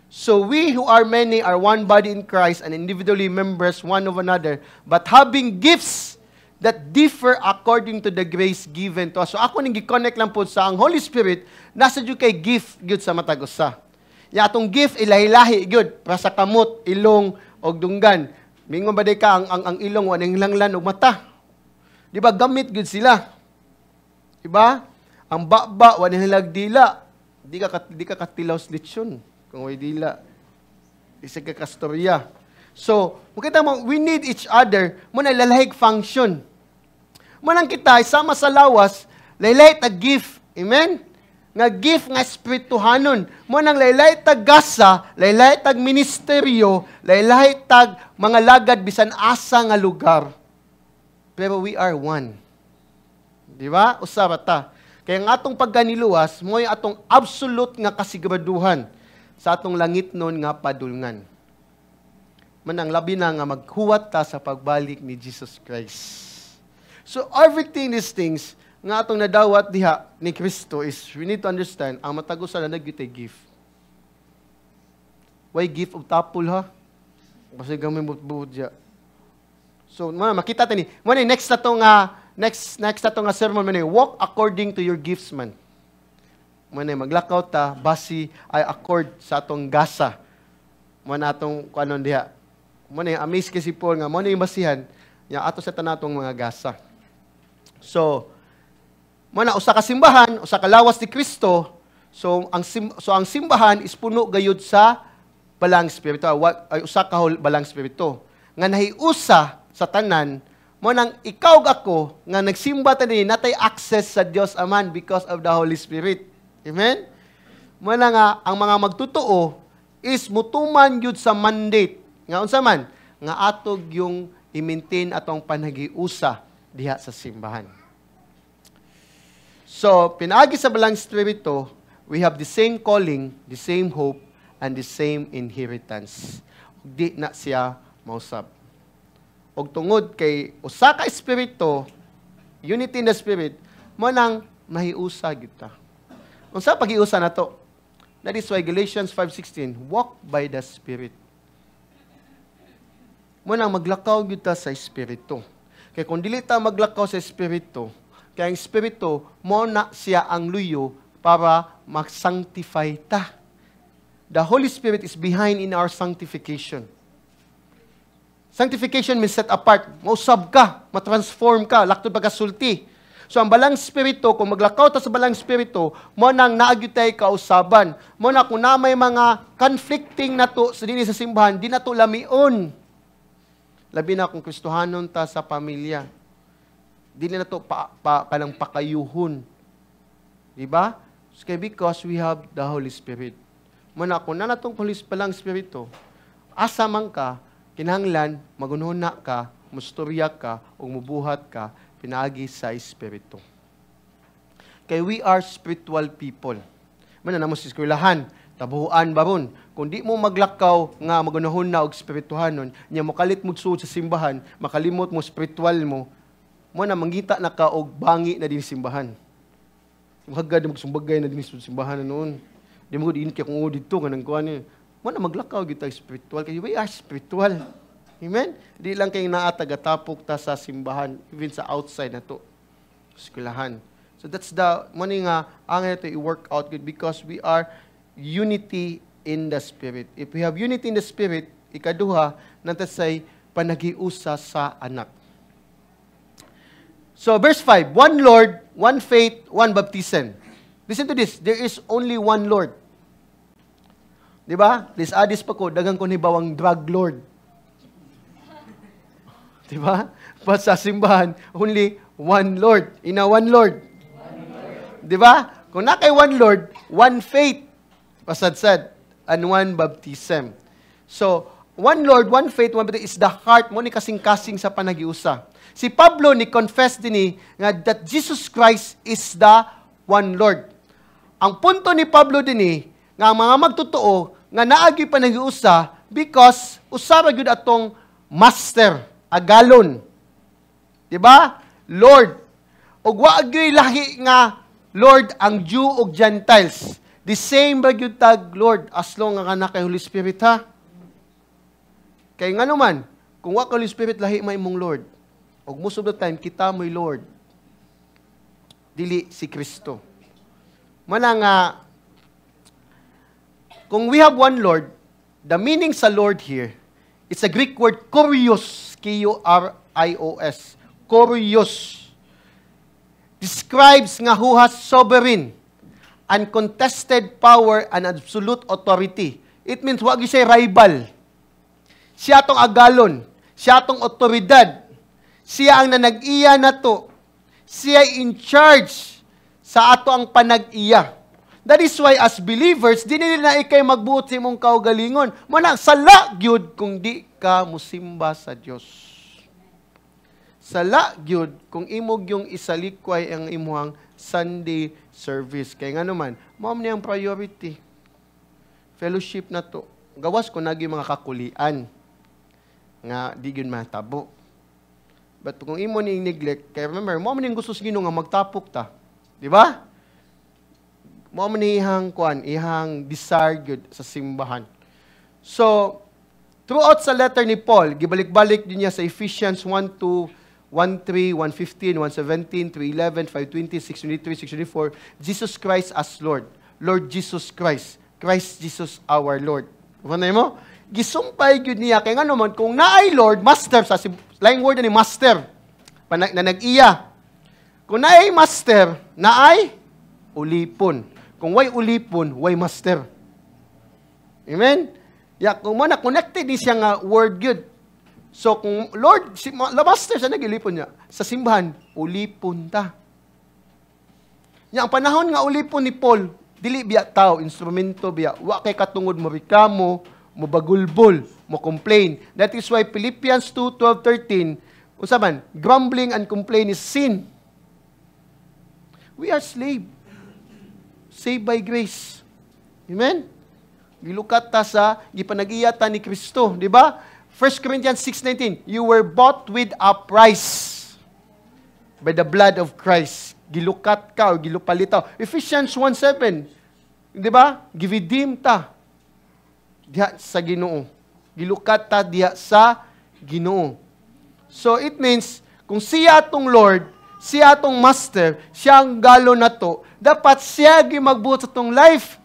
so we who are many are one body in Christ and individually members one of another, but having gifts that differ according to the grace given to us. So ako ning gi-connect lang po sa ang Holy Spirit, nasa jud kay gift gyud sa matag usa. Ya atong gift ilahi-lahi gyud para sa kamot, ilong og dunggan. Mingon ba day ka ang ilong wa ning langlan og mata. Di ba gamit gyud sila? Di ba? Ang baba wa ning dila. Di ka katilaw sa lechon. Kung may dila, isa ka kastorya. So, makita mo, we need each other. Muna lalahig function. Manang kita, isama sa lawas, laylay tag gift. Amen? Nga gift nga espirituhanon. Munang laylay tag gasa, laylay tag ministeryo, laylay tag mga lagad bisan asa nga lugar. Pero we are one. Di ba? Usara ta. Kaya nga atong pagganiluwas, mo'y atong absolute nga kasiguraduhan sa atong langit nun nga padulngan. Manang labi na nga maghuwat ta sa pagbalik ni Jesus Christ. So everything these things nga atong nadawat diha ni Kristo is we need to understand ang matagusan na nagyutay gift. Why gift of tapol ha? Kasi gamay butbut diya. So makita tani. Muna next na to nga sermon man walk according to your gifts man. Muna maglakaw ta basi ay accord sa atong gasa. Muna atong kanon diha. Muna amaze kasi Paul nga muna yung basihan ya ato sa tanatong mga gasa. So muna usa ka simbahan, usa ka lawas ni Kristo. So ang simbahan is puno gayud sa balang espiritu. Usa ka balang espiritu. Nga nahiusa sa tanan mo nang ikaw ako nga nagsimba tani natay access sa Dios Aman because of the Holy Spirit. Amen? mo na nga ang mga magtotoo is mutuman yun sa mandate. Nga unsa man, nga atog yung i-maintain atong panagiusa diha sa simbahan. So, pinaagi sa balang Espiritu, we have the same calling, the same hope, and the same inheritance. Di na siya mausab. Og tungod kay usa ka Espiritu, unity in the Spirit, mo nang mahiusa gyud ta. Unsa pag-iusa nato? That is why Galatians 5:16, walk by the Spirit. Mo nang maglakaw gyud ta sa Espiritu. Kay kung dili ta maglakaw sa Espiritu, kay ang Espiritu mo na siya ang luyo para mag-sanctify ta. The Holy Spirit is behind in our sanctification. Sanctification means set apart. Mausab ka, matransform ka, laktod pagkasulti. So ang balang Espiritu, kung maglakaw ta sa balang Espiritu, mo nang naagyutay kausaban. Mo na kung na may mga conflicting nato sa dinhi sa simbahan, di nato lamion. Labi na kung Kristohanon ta sa pamilya. Di na nato kanang pakayuhon. Diba? So, because we have the Holy Spirit. Mo na kung na natong balang Espiritu, asa man ka, kinahanglan, magunhuna ka, mustorya ka, o mubuhat ka, pinaagi sa Espiritu. Kay we are spiritual people. Mana na mo sa eskwelahan, tabuhan baron. Kung di mo maglakaw nga magunahon na og espirituhanon, nya mo kalit mo suod sa simbahan, makalimot mo spiritual mo, mo na mangita na ka og bangi na din simbahan. Magagad mo sumbagay na din sa simbahan noon. Di mo diin kay kung dito nga nang kuan ni. Mo na maglakaw gyud ta spiritual kay we are spiritual. Amen? Di lang kay naa tagatapok ta sa simbahan, even sa outside na to. Eskwelahan. So that's the money nga ang ito i-work out good because we are unity in the Spirit. If we have unity in the Spirit, ikaduha, natasay panagiusa sa anak. So verse 5, one Lord, one faith, one baptism. Listen to this, there is only one Lord. Diba? Adis pa ko, dagang ko ni bawang drug lord. Diba? But sa simbahan, only one Lord. Ina one Lord. Diba? Kung na kay one Lord, one faith, pasadsad, and one baptism. So, one Lord, one faith, one baptism is the heart mo ni kasing-kasing sa panagiusa. Si Pablo ni confess din nga that Jesus Christ is the one Lord. Ang punto ni Pablo din nga mga magtotoo nga naagi panagiusa because usara gyud atong master, agalon. Diba? Lord. Og wa gyud lahi nga Lord ang Jew ug Gentiles. The same ba gyud tag Lord as long nga kana kay Holy Spirit ha. Kay ngano man, kung wa kay Holy Spirit lahi may imong Lord. Og most of the time kita mo'y Lord. Dili si Kristo. Mana nga kung we have one Lord, the meaning sa Lord here, it's a Greek word kurios, K-U-R-I-O-S. Kurios. Describes nga who has sovereign, uncontested power, and absolute authority. It means wag siya rival. Siya tong agalon. Siya tong otoridad. Siya ang nanag-iya nato. Siya in charge sa ato ang panag-iya. That is why as believers, di nila na ikay magbuot sa imong kaugalingon. Muna, sala gyud kung di ka musimba sa Dios. Sala gyud kung imog yung isalikway ang imuhang Sunday service. Kaya nga naman, mao man ang priority. Fellowship na to. Gawas ko nagi mga kakulian nga di gyud matabo. But kung imo ni neglect, kaya remember, mao man yung gusto sa Ginoo nga magtapok ta. Di ba? Mao man ihang kuan, ihang desire gyud sa simbahan. So, throughout sa letter ni Paul, gibalik-balik din niya sa Ephesians 1:2, 1:3, 1:15, 1:17, 3:11, 5:20, 6:23, 6:24, Jesus Christ as Lord. Lord Jesus Christ. Christ Jesus our Lord. Ano mo? Gisumpay gyud niya kay ngano man kung naay Lord, master sa laing word ni master. Na nag-iya. Kung naay master, naay ulipon. Kung way ulipon, way master. Amen? Ya, kung mo na connected ni siya nga word gyud. So kung Lord, si master sa nagilipon niya sa simbahan, ulipon ta. Ya, ang panahon nga ulipon ni Paul, Dili biya tao, instrumento biya. Wa kay katungod mo reklamo, mo bagulbol, mo complain. That is why Philippians 2:12-13, unsa man, grumbling and complain is sin. We are slave. Saved by grace. Amen? Gilukat ta sa gipanag-iyatan ni Kristo, di ba? 1 Corinthians 6:19, you were bought with a price by the blood of Christ. Gilukat ka o gilupalitaw. Ephesians 1:7, di ba? Gividim ta diha sa Ginoo. Gilukat ta diha sa Ginoo. So it means, kung siya atong Lord, siya atong Master, siya ang galo na to, dapat siya magbuot sa atong life.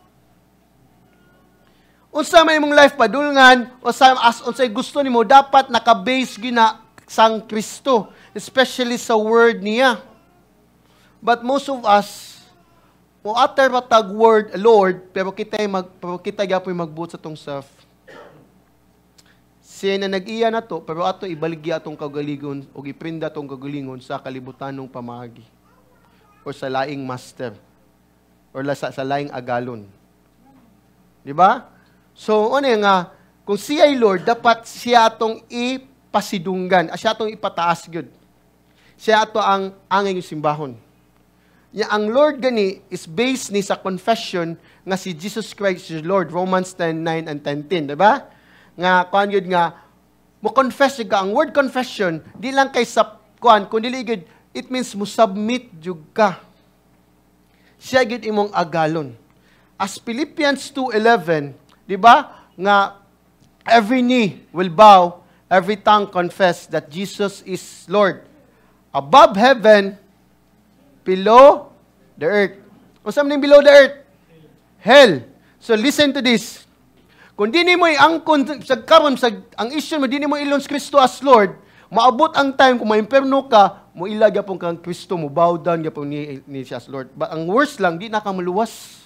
Unsa may imong life padulngan, unsay gusto nimo, dapat naka-base gina sang Kristo, especially sa word niya. But most of us, mo utter matag word Lord, pero kita gyapon magbuot sa tong self. Siya na nag-iya na to, pero ato ibaligya atong kagalingon o iprinda atong kagalingon sa kalibutanong pamaagi or sa laing master or sa laing agalon. Di ba? So, ano nga, kung siya ay Lord, dapat siya atong ipasidunggan, siya atong ipataas gyud. Siya ato ang angay yung simbahon. Ang Lord gani is based ni sa confession nga si Jesus Christ is Lord, Romans 10:9 and 10:10, diba? Nga, kuhan yun nga, mo confess ka, ang word confession, di lang kay sa kuhan, kung dili yun, it means mo submit yun ka. Siya yun imong agalon. As Philippians 2:11, diba? Nga, every knee will bow, every tongue confess that Jesus is Lord. Above heaven, below the earth. O saan yung below the earth? Hell. So listen to this. Kung di mo iangkon sa karon ang issue mo, di mo ilon sa Kristo as Lord, maabot ang time kung maimperno ka, mo ilag yapon kang Kristo, mo bow down yapon ni siya as Lord. But ang worst lang, di na ka maluwas.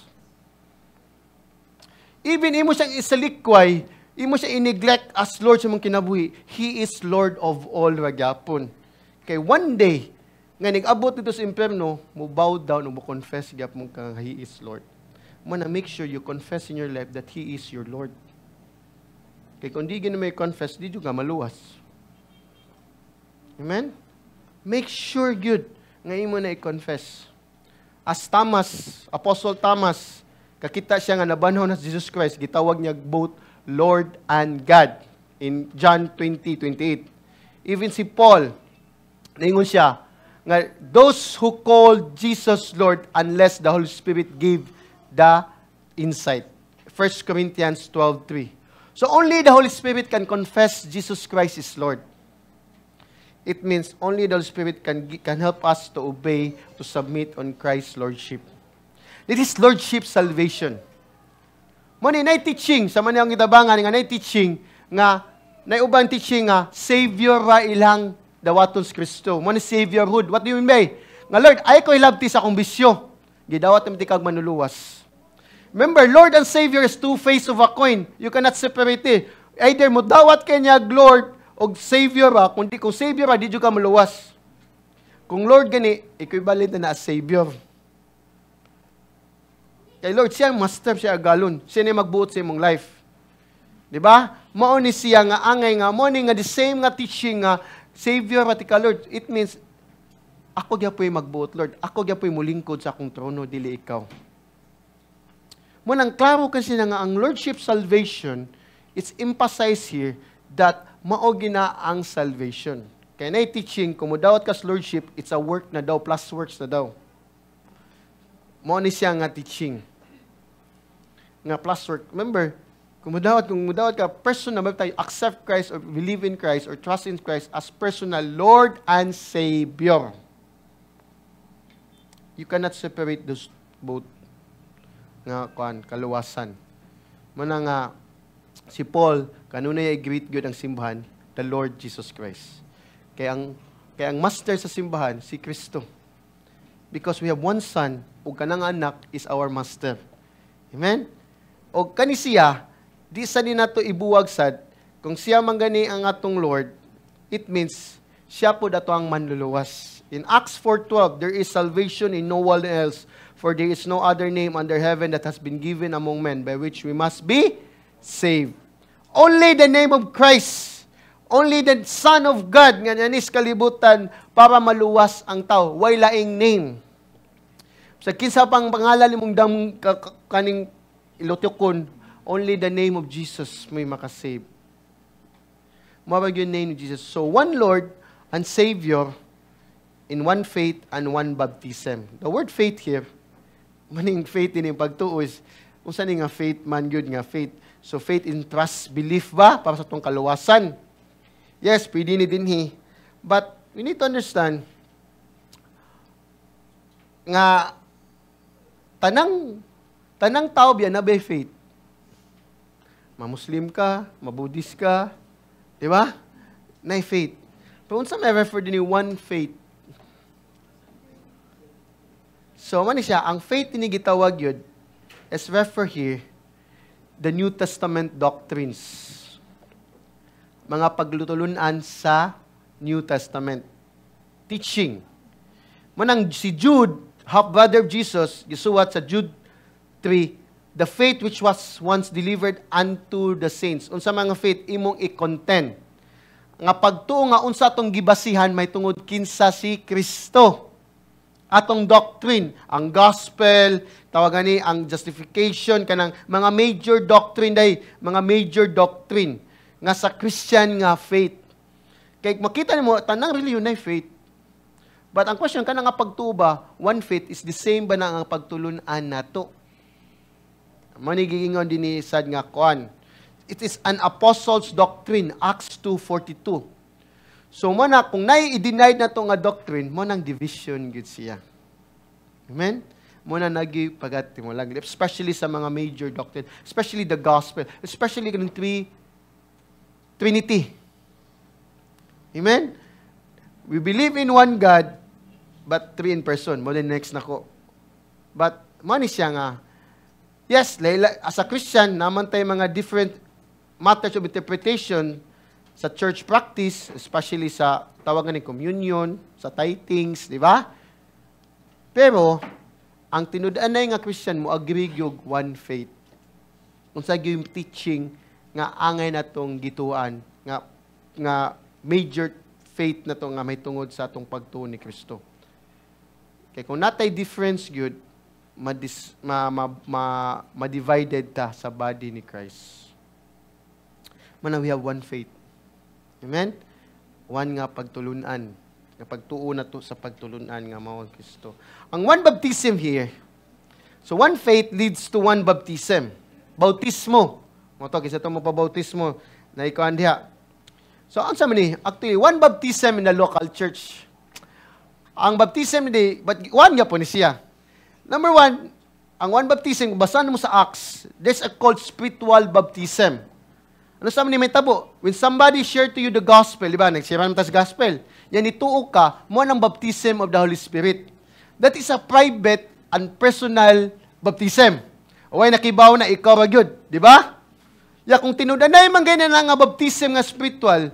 Even imo siyang isalikway, imo siya i-neglect as Lord sa mong kinabuhi, He is Lord of all ragyapon. Kay one day, nga nag-abot dito sa impyerno, mo bow down o mo confess gyap mo kang He is Lord. Mo na make sure you confess in your life that He is your Lord. Kay kung di gina may confess, di juga maluwas. Amen? Make sure good nga imo na i-confess. As Thomas, Apostle Thomas, kakita siya nga nabanhaw na Jesus Christ, gitawag niya both Lord and God in John 20:28. Even si Paul, naingon siya, nga those who call Jesus Lord unless the Holy Spirit gave the insight. 1 Corinthians 12:3. So only the Holy Spirit can confess Jesus Christ is Lord. It means only the Holy Spirit can help us to obey, to submit on Christ's Lordship. This is Lordship salvation. Muna na teaching, sa maniyang itabangan, nga na teaching, nga, na ubang teaching nga, Savior ra ilang dawaton sa Kristo. Muna Saviorhood. What do you mean by? Nga, Lord, ay ko ilabti sa akong bisyo. Gidawat naman tikag manuluwas. Remember, Lord and Savior is two faces of a coin. You cannot separate it. Either mo dawat kanya Lord o Savior ra, kung Savior ra, di ka maluwas. Kung Lord gani, equivalent na as Savior. Kay Lord, siya ang master, siya ang galon. Siya na magbuot sa imong life. Diba? Mao ni siya nga angay nga, mao ni nga the same nga teaching nga, Savior at ika, Lord. It means, ako gyapoy magbuot, Lord. Ako gyapoy mulingkod sa akong trono, dili ikaw. Munang klaro kasi na nga, ang Lordship salvation, it's emphasized here that mao gina ang salvation. Kaya na teaching, kung mudawat ka sa Lordship, it's a work na daw, plus works na daw. Mao ni siya nga teaching. Nga plus work. Remember, kung mudawat ka, personal, tayo accept Christ or believe in Christ or trust in Christ as personal Lord and Savior. You cannot separate those both nga kaluwasan. Muna nga, si Paul, kanunay ay greet God ang simbahan, the Lord Jesus Christ. Kaya ang master sa simbahan, si Kristo. Because we have one Son, o kanang anak is our master. Amen? O kanisiya, di sa din nato ibuwag sad, kung siya man gani ang atong Lord, it means, siya po dato ang manluluwas. In Acts 4:12, there is salvation in no one else, for there is no other name under heaven that has been given among men by which we must be saved. Only the name of Christ, only the Son of God, nga nanis kalibutan para maluwas ang tao. Way laing name. Sa kinsa pang pangalan nimong kaning ilutukon, only the name of Jesus may makasave. Mawag yung name of Jesus. So, one Lord and Savior in one faith and one baptism. The word faith here, maning faith in yung pagtuo is, kung saan nga faith, man yun nga faith. So, faith in trust, belief ba, para sa itong kaluwasan. Yes, pwede ni dinhi. But, we need to understand, nga, tanang tao biya na by faith. Ma-Muslim ka, ma-Buddhist ka, di ba? Na faith. Pero unsa may refer din ni one faith. So, man siya, ang faith ni gitawag yun, is refer here, the New Testament doctrines. Mga paglutulunan sa New Testament. Teaching. Manang si Jude, half-brother of Jesus, gisuwat sa Jude 3, the faith which was once delivered unto the saints. Unsa mga faith, imong i-content. Nga pagtuo nga unsa atong gibasihan, may tungod kinsa si Kristo. Atong doctrine, ang gospel, tawagan ni ang justification, kanang mga major doctrine, mga major doctrine, nga sa Christian nga faith. Kaya makita niyo mo, tanang reliyon na faith. But ang question, kanang nga pagtuo ba, one faith is the same ba na ang pagtulunan nato? Manigigingon din ni Sad nga kuan. It is an apostles' doctrine, Acts 2:42. So, muna, kung nai-denied na ito nga doctrine, muna ang division gud siya. Amen? Muna nag-pagati mo lang. Especially sa mga major doctrine. Especially the gospel. Especially ng Trinity. Amen? We believe in one God, but three in person. Muna next na ko. But, muna siya nga, yes, as a Christian, naman tayo mga different matters of interpretation sa church practice, especially sa tawagan ng communion, sa tithings, di ba? Pero, ang tinudaan na nga Christian mo, agree yung one faith. Kung sa yung teaching, nga angay na itong gituan, nga major faith na to nga may tungod sa itong pagtuo ni Kristo. Kaya kung natay difference good, ma-divided ta sa body ni Christ. Mana we have one faith. Amen? One nga pagtulunan. Nga pagtuo na to sa pagtulunan nga mao ang Kristo. Ang one baptism here. So one faith leads to one baptism. Bautismo. Mo to kisa to mo pa bautismo na ikaw diha. So unsa man ni? Actually one baptism in the local church. Ang baptism ni but one nga po ni siya. Number one, ang one baptism, basahan mo sa Acts, there's a called spiritual baptism. Ano sa ni may tabo? When somebody share to you the gospel, di ba? Nag-share naman sa gospel. Yan ituo ka, mo ng baptism of the Holy Spirit. That is a private and personal baptism. Uway nakibaw na ikaw ragyod, di ba? Ya kung tinudanay man ganyan nga baptism nga spiritual,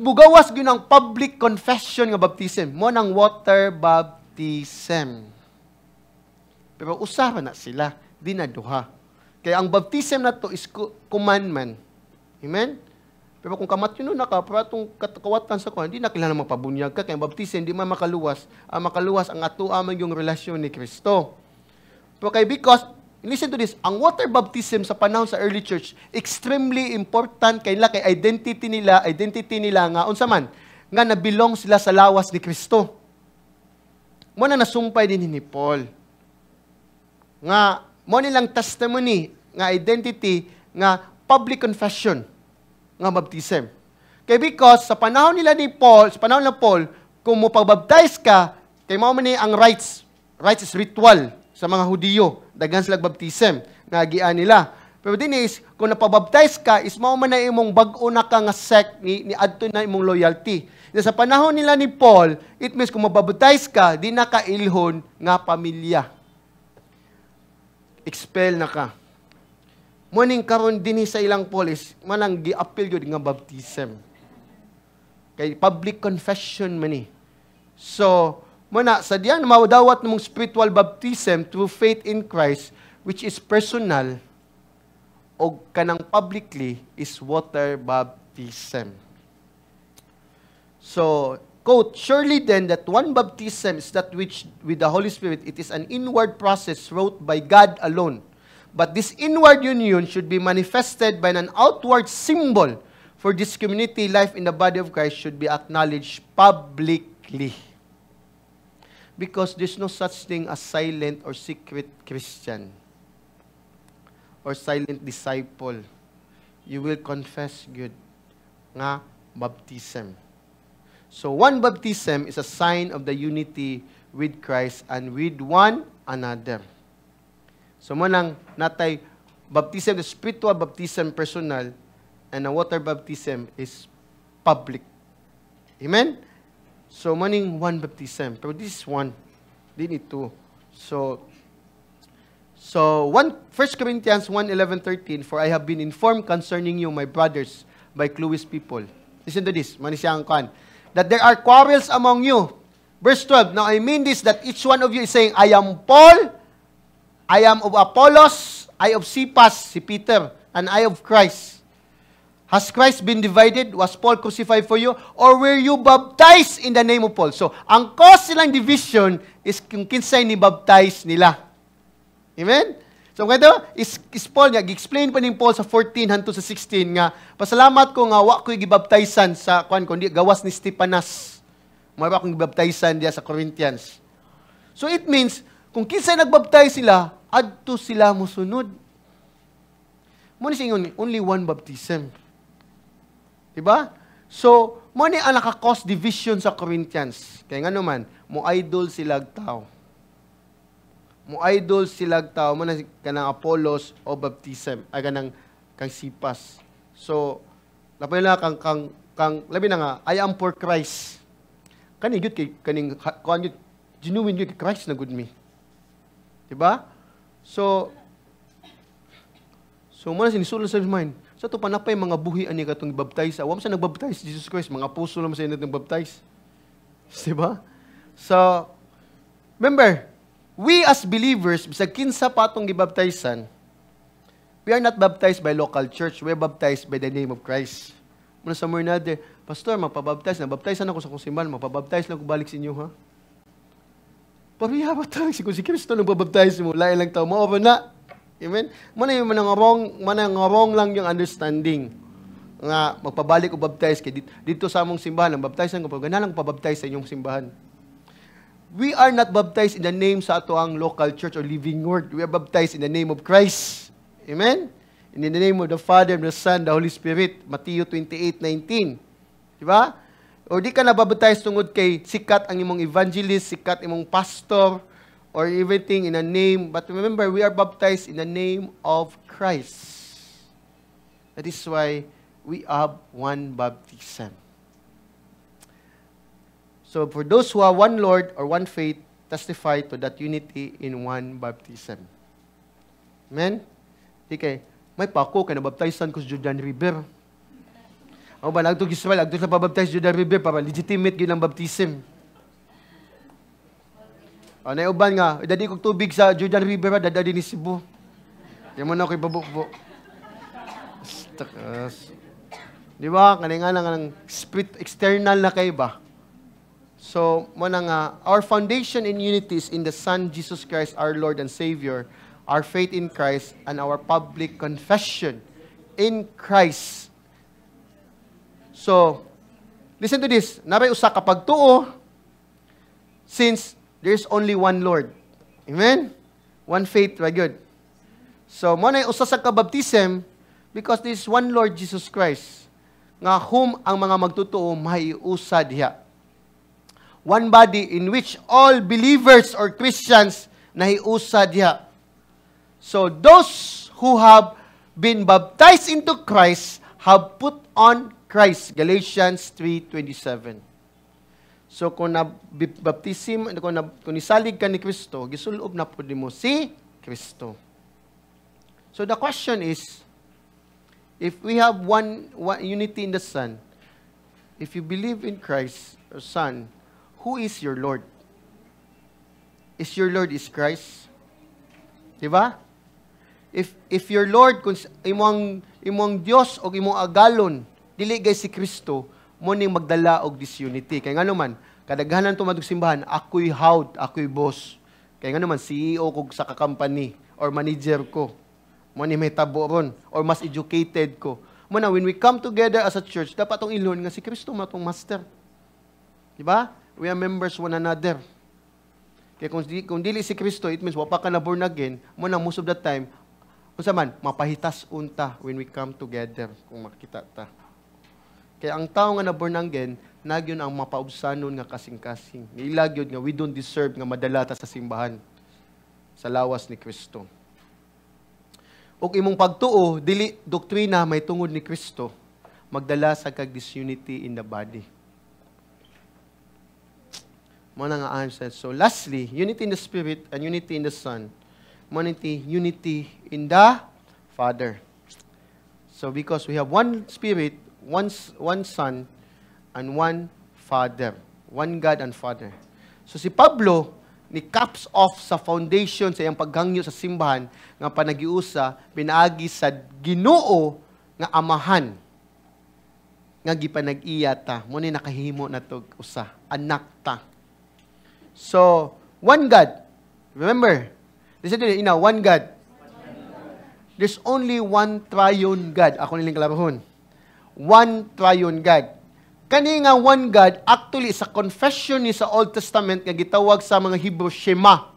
bugawas gyud ang public confession nga baptism, mo ng water baptism. Pero usaha na sila, di na duha. Kaya ang baptism na to is commandment. Amen? Pero kung kamatino na ka, para itong kawatan sa kuhan, hindi na kailangan mapabunyag ka. Kaya ang baptism, hindi man makaluwas. Ang makaluwas, ang ato amang yung relasyon ni Kristo. Pero kaya because, listen to this, ang water baptism sa panahon sa early church, extremely important kay identity nila nga, unsa man, nga nabilong sila sa lawas ni Kristo. Muna nasumpay din ni Paul. Nga, mo nilang testimony, nga identity, nga public confession, nga baptism. Kaya because, sa panahon nila ni Paul, sa panahon ng Paul, kung mo pagbaptize ka, kay mo man ang rites is ritual sa mga Hudiyo, dagan sila baptism, nga agian nila. Pero din is, kung napabaptize ka, is mo man na imong bag-o na ka nga sect, ni adto na imong loyalty. Sa panahon nila ni Paul, it means kung mabaptize ka, di na ka ilhon nga pamilya. Expel na ka. Muning karon din sa ilang polis, manang gi-appeal yun nga baptism. Kay public confession man ni. So, muna, sa diyan maudawat mong spiritual baptism through faith in Christ, which is personal, o kanang publicly, is water baptism. So, quote, surely then that one baptism is that which with the Holy Spirit, it is an inward process wrought by God alone. But this inward union should be manifested by an outward symbol. For this community life in the body of Christ should be acknowledged publicly. Because there's no such thing as silent or secret Christian or silent disciple. You will confess good nga baptism. So one baptism is a sign of the unity with Christ and with one another. So manang natay baptism, the spiritual baptism personal, and the water baptism is public. Amen? So maning one baptism. Pero this one, they need two. So 1 Corinthians 1:11-13, for I have been informed concerning you, my brothers, by Chloe's people. Listen to this, mani siyang kan. That there are quarrels among you. Verse 12, now I mean this, that each one of you is saying, I am Paul, I am of Apollos, I of Cephas, si Peter, and I of Christ. Has Christ been divided? Was Paul crucified for you? Or were you baptized in the name of Paul? So, ang cause silang division is kung kinsay ni baptize nila. Amen? So, kaya is Paul nga, gi-explain pa ni Paul sa 14 hanto sa 16 nga, pasalamat ko nga, wa ko'y gibaptizan sa, kundi gawas ni Stepanas. Mara akong gibaptizan diya sa Corinthians. So, it means, kung kinsay nagbaptize sila, adto sila musunod. Muna siya only one baptism. Diba? So, mo ni ang naka-cause division sa Corinthians. Kaya nga naman, mo-idol silag tao. Mo-idol silag tao, mo na kanang Apollos o baptism, ay kanang kang Cephas. So, lapay na kang labi na nga, I am for Christ. Kani yun kay, kaning, kuhan yun, genuine yun kay Christ na good me. Diba? So mo na sinisulo sa mind, sa ito panapay mga buhi ani katong baptize. Awam sa nagbaptize Jesus Christ, mga puso naman sa inyo nagbaptize. Diba? So, remember, we as believers, bisag kinsa pa atong gibaptizan, we are not baptized by local church, we are baptized by the name of Christ. Muna sa mga natin, Pastor, mapabaptize na, baptizan ako sa kong simbahan, mapabaptize lang ko balik sa inyo, ha? Pariya ba tayo? Kung si Kristo nang babaptize mo, lain lang tao mo, open na. Amen? Manang wrong lang yung understanding. Nga, magpabalik o baptize kay dito sa among simbahan, ang baptizan ko, pag lang pabaptize sa inyong simbahan. We are not baptized in the name sa ato ang local church or living word. We are baptized in the name of Christ. Amen? And in the name of the Father, the Son, the Holy Spirit. Matthew 28:19. Diba? O di ka nababaptize tungod kay sikat ang imong evangelist, sikat imong pastor, or everything in a name. But remember, we are baptized in the name of Christ. That is why we have one baptism. So for those who have one Lord or one faith, testify to that unity in one baptism. Amen? Di kay, may pako, kaya nabaptizan ko sa Jordan River. Ako ba, nagtog Israel, nagtog sa pabaptize sa Jordan River, para legitimate yun ang baptism. Naiuban nga, dadi kong tubig sa Jordan River, dadadi ni Cebu. Yan mo na ako'y babukbo. Di ba? Kanina nga ng spirit external na kayo ba? So, muna nga, our foundation in unity is in the Son, Jesus Christ, our Lord and Savior, our faith in Christ, and our public confession in Christ. So, listen to this. Naray usa kapag tuo, since there's only one Lord. Amen? One faith, very good. So, mo na usa sa kabaptism because there is one Lord Jesus Christ nga whom ang mga magtutuo maiusa diha. One body in which all believers or Christians nahiusa diha. So, those who have been baptized into Christ have put on Christ. Galatians 3:27. So, kung nabaptisim, kung nisalig ka ni Kristo, gisulob na po mo si Kristo. So, the question is, if we have one unity in the Son, if you believe in Christ, or Son, who is your Lord? Is your Lord is Christ? Diba? If your Lord, kung imong Dios o imong agalon, dili gay si Kristo, mo ning magdala og disunity. Kaya nga naman, kadaghanan tumadog simbahan, ako'y hawd, ako'y boss. Kaya nga naman, CEO ko sa company or manager ko. Mo ni may tabo ron, or mas educated ko. Muna, when we come together as a church, dapat itong ilon nga si Kristo matong master. Diba? We are members one another. Kaya kung dili si Kristo, it means wapa ka na born again, muna most of the time, unsa man, mapahitas unta when we come together, kung makita ta. Kaya ang tao nga na born again, nagyon ang mapaubsanon nga kasing-kasing. Nilag yun nga, we don't deserve nga madala ta sa simbahan sa lawas ni Kristo. O imong pagtuo, dili doktrina may tungod ni Kristo, magdala sa kag-disunity in the body. Muna nga answer. So lastly, unity in the Spirit and unity in the Son. Unity in the Father. So because we have one Spirit, one Son, and one Father. One God and Father. So si Pablo, ni caps off sa foundation sa iyang paghangyo sa simbahan nga panagiusa, pinaagi sa Ginoo nga amahan nga gipanag-iya ta. Mo ni nakahimo na to usa, anak ta. So, one God. Remember, listen to it, one God. There's only one triune God. Ako nilang kalarohon. One triune God. Kani nga one God, actually, sa confession ni sa Old Testament, nga gitawag sa mga Hebrew, Shema.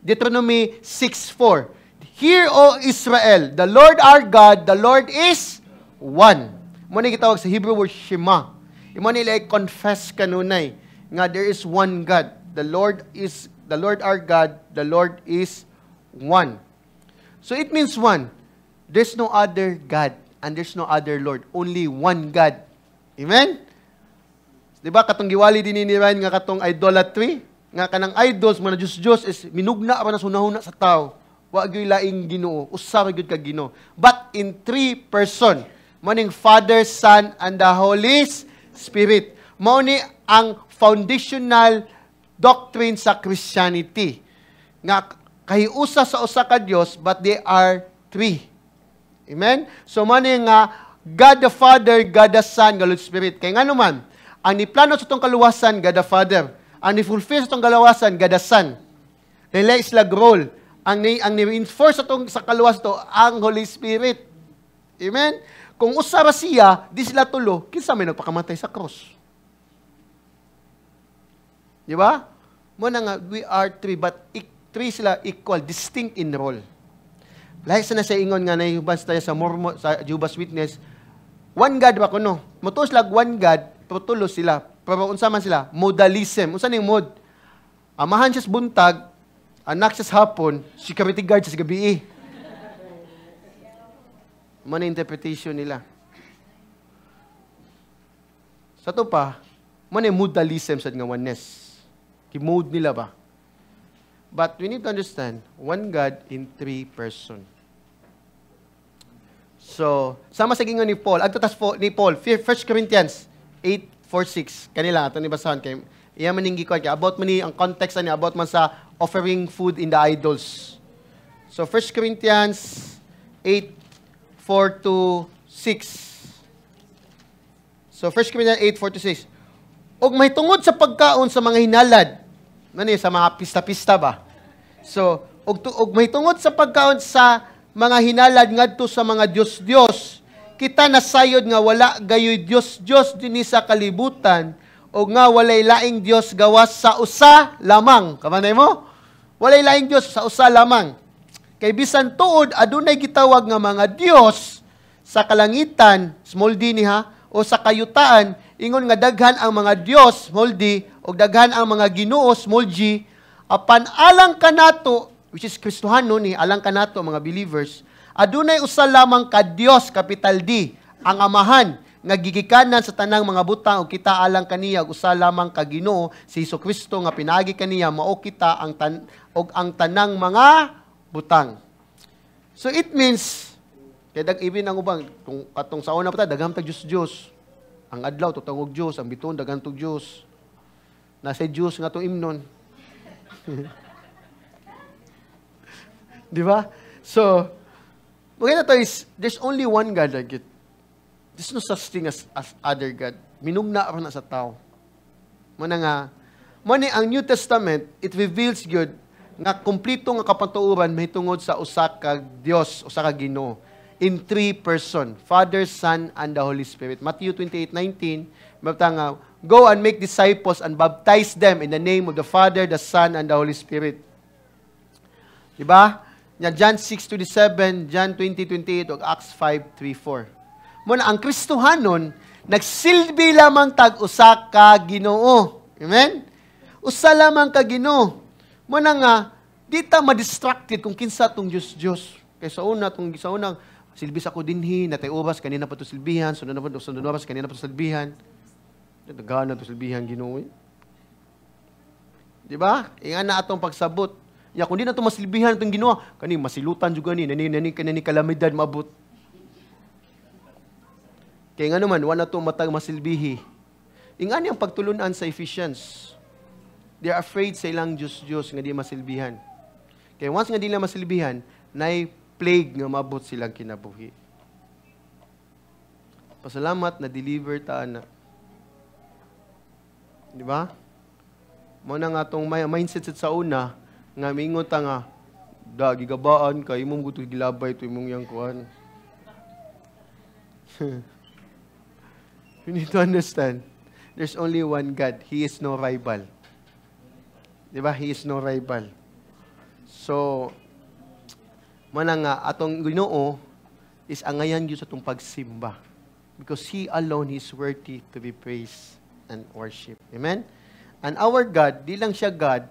Deuteronomy 6:4. Hear, O Israel, the Lord our God, the Lord is one. Mo ni gitawag sa Hebrew word, Shema. Imo nila i-confess kanunay nga there is one God. The Lord our God, the Lord is one. So it means one. There's no other God and there's no other Lord. Only one God. Amen? Diba katong giwali din ni Ryan nga katong idolatry? Nga kanang idols, mga Diyos is minugna pa na sunahuna sa tao. Wa gyud laing Ginoo. Usa ra gyud ka Ginoo. But in three person, maning Father, Son, and the Holy Spirit. Mao ni ang foundational doctrine sa Christianity. Nga kahiusa sa usa ka Dios, but they are three. Amen? So mani nga God the Father, God the Son, God the Spirit. Kaya nga naman, ang niplano sa itong kaluwasan, God the Father. Ang ni-fulfill sa itong kaluwasan, God the Son. Nila islag role. Ang ni-enforce sa kaluwasan ito, ang Holy Spirit. Amen? Kung usara siya, di sila tulo, kinsa may nagpakamatay sa cross. Di ba? Muna nga, we are three, but three sila equal, distinct in role. Lahit sa nasa ingon nga na ihubas tayo sa Mormon, sa Jehovah's Witness, one God ba kuno? Mutos lag one God, pero tulo sila. Pero unsa man sila? Modalism. Unsa ning mod? Amahan siya sa buntag, anak siya sa hapon, security guard siya sa gabi. Ano interpretation nila? Sa to pa, ano yung modalism sa nga oneness? Ki-mode nila ba? But we need to understand, one God in three person. So, sama sa gingon ni Paul, agtatas ni Paul, 1 Corinthians 8:4-6. Kanila, ito ni basahan kayo. Iya maninggi ko, about man ni, ang context ni, about man sa offering food in the idols. So, 1 Corinthians 8:4-6. So, 1 Corinthians 8:4-6. Og may tungod sa pagkaon sa mga hinalad, sa mga pista-pista ba? So, og may tungod sa pagkaon sa mga hinalad ngadto sa mga Dios-Dios, kita nasayod nga wala gayoy Dios-Dios dinhi sa kalibutan, o nga walay laing Dios gawas sa usa lamang. Kamanay mo? Walay laing Dios sa usa lamang. Kay bisan tuod adunay gitawag nga mga Dios sa kalangitan, small d niha, o sa kayutaan, ingon nga daghan ang mga Dios, small d, o daghan ang mga Ginoo, small g, apan alang kanato, which is Kristohano ni, alang kanato mga believers, adunay usa lamang ka Dios, capital D, ang amahan, nga gigikanan sa tanang mga butang, o kita alang kaniya, usa lamang ka Ginoo, si Jesucristo nga pinaagi kaniya, mao kita ang tanang mga butang. So it means, kaya even ang ubang, kung katong sa una pa ta, daghang tag Diyos. Ang adlaw, tutangog Diyos, ang biton, daghang tag Diyos. Nasa Diyos nga itong imnon. Di ba? So, maganda to is, there's only one God like it. There's no such thing as other God. Minugna pa na sa tao. Muna nga, ang New Testament, it reveals God nga kumplito nga kapatuuran may tungod sa usa ka Dios, usa ka Ginoo in 3 person, Father, Son, and the Holy Spirit. Matthew 28:19, mabta nga, go and make disciples and baptize them in the name of the Father, the Son, and the Holy Spirit. Diba? John 6:27, John 20:28, o Acts 5:3-4. Muna, ang Kristohanon, nagsilbi lamang tag-usa ka Ginoo. Amen? Usa lamang ka Ginoo. Muna nga, di ta ma-distracted kung kinsa tong Diyos. Kaya sa unang, silbis ako dinhi, natay oras, kanina pa to silbihan, sunod oras, kanina pa to silbihan. Nagana to silbihan Ginoo. Di ba? Ingan na atong pagsabot. Ya, kung di na to masilbihan itong Ginoo, kani masilutan juga ni, nani kalamidad maabot. Kaya nga naman, wala itong matag masilbihi. Ingan niyang pagtulunan sa Ephesians. They are afraid sa ilang Diyos nga di masilbihan. Kaya once nga di na masilbihan, na'y plague nga mabot silang kinabuhi. Pasalamat na deliver ta na. Di ba? Muna nga itong mindset sa una, nga mingot nga, gigabaan ka, imong gusto gilabay ito, imong yang kuhan. You need to understand, there's only one God. He is no rival. Di ba? He is no rival. So, mana nga, atong Ginoo is angayan yun sa itong pagsimba. Because He alone is worthy to be praised and worship. Amen? And our God, di lang siya God,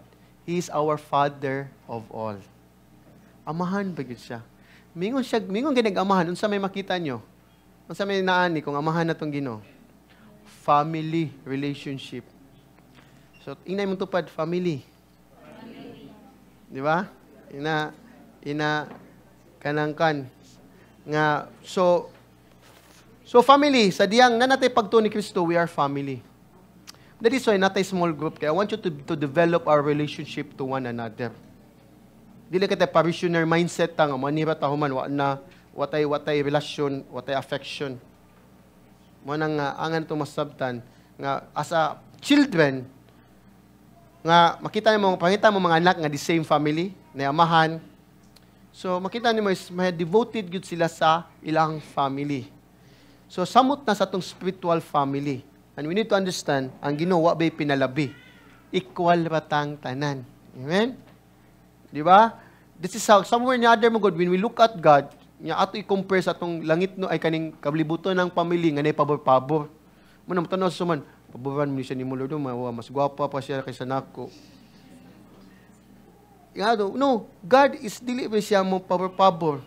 He is our Father of all. Amahan ba yun siya? Mingon ginag-amahan, unsa may makita nyo? Unsa may naani kung amahan na itong Ginoo? Family relationship. So, inay mong tupad, family. Di ba? Kanangkan. Nga, so family, sa diyang na natay pagto ni Kristo, we are family. That is why natay small group. Kaya I want you to develop our relationship to one another. Dili kita parishioner mindset ta nga manira ta human wa na watay relasyon, watay affection. Mo nang angan to masabtan nga as a children nga makita mo mga anak nga the same family, na amahan. So makita nimo is may devoted gyud sila sa ilang family. So samot na sa tong spiritual family. And we need to understand ang Ginoo wa bay pinalabi. Equal ratang tanan. Amen. Di ba? This is how somewhere in the other mo God, when we look at God, nya ato i-compare sa atong langit no ay kaning kablibuton ng pamilya nga nay pabor-pabor. Mo na tanaw suman, paboran mo siya ni mo Lord, mas gwapa pa siya kaysa nako. No, God is dili ba siya mo pabor-pabor.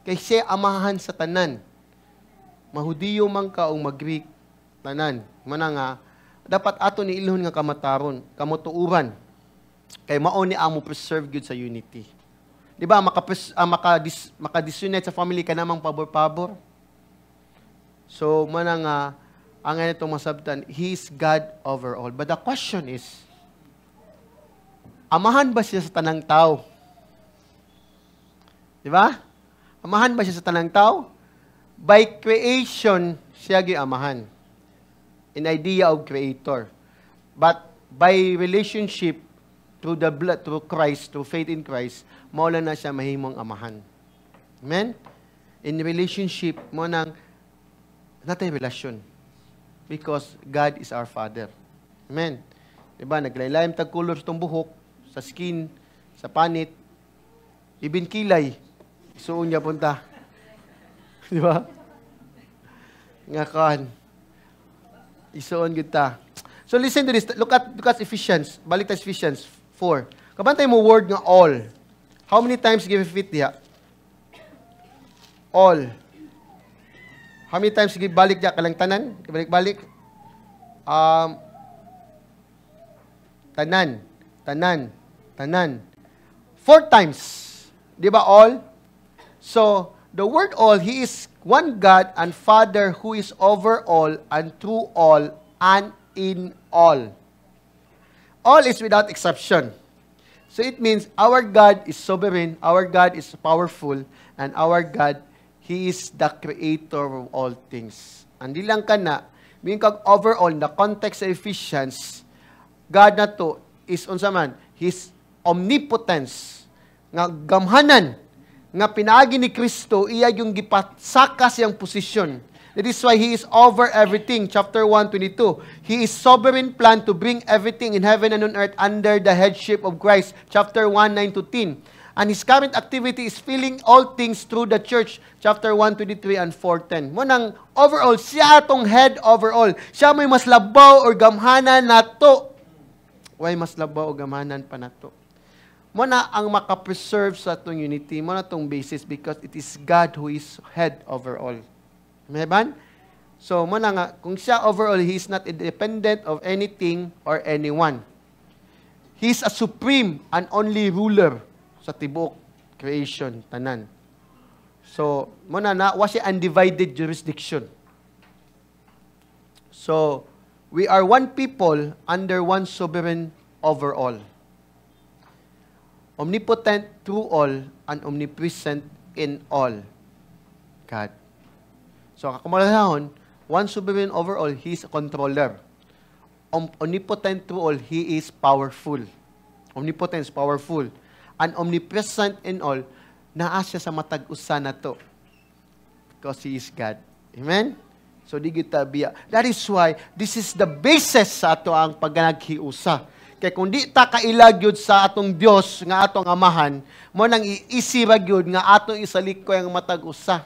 Kay siya amahan sa tanan. Mahudiyo man ka o mag-Greek tanan. Mana nga dapat ato ni ilhon nga kamataron, kamotuuran. Kay mao ni amo preserve gyud sa unity. Di ba, maka-disunite sa family ka namang pabor-pabor. So, manang ang itong masabtan, He is God over all. But the question is, amahan ba siya sa tanang tao? Di ba? Amahan ba siya sa tanang tao? By creation, siya giamahan. In idea of creator. But by relationship, through the blood, through Christ, through faith in Christ, maula na siya mahimong amahan. Amen? In relationship, mo nang natay relasyon. Because God is our Father. Amen? Diba? Naglaylayam tag-color sa itong buhok, sa skin, sa panit, ibin kilay, isuon niya punta. Diba? Nga kan. Isuon kita. So listen to this. Look at Ephesians. Balik tayo Ephesians 4. Kabantay mo word nga all. How many times give it diya? All. How many times give balik diya? Kalang tanan? Balik-balik? Tanan. 4 times. Di ba all? So, the word all, He is one God and Father who is over all and through all and in all. All is without exception. So it means our God is sovereign, our God is powerful, and our God, He is the creator of all things. Andi lang ka na, meaning kag overall, the context sa Ephesians, God na to is unsa man, His omnipotence, nga gamhanan, nga pinaagi ni Kristo, iya yung gipatsaka siyang posisyon. That is why He is over everything. Chapter 1:22. He is sovereign plan to bring everything in heaven and on earth under the headship of Christ. Chapter 1:9-10. And His current activity is filling all things through the church. Chapter 1:23 and 4:10. Munang overall, siya atong head overall. Siya may mas labaw or gamhanan nato. Why mas labaw o gamhanan pa nato? Muna ang makapreserve sa atong unity. Muna atong basis because it is God who is head overall. Amen? So, muna nga, kung siya overall, He is not independent of anything or anyone. He is a supreme and only ruler sa tibuok creation, tanan. So, muna na, wa siya undivided jurisdiction. So, we are one people under one sovereign overall. Omnipotent through all and omnipresent in all. God. So, kakumalahon, one sovereign over all, He is a controller. Omnipotent through all, He is powerful. Omnipotence, powerful. And omnipresent in all, naa siya sa matag-usa na to. Because He is God. Amen? So, di kita biya. That is why, this is the basis sa ato ang pagganaghiusa. Kaya kung di ta kailag yun sa atong Diyos, nga atong amahan, mo nang iisirag yun, nga atong isalikoy ang matag-usa.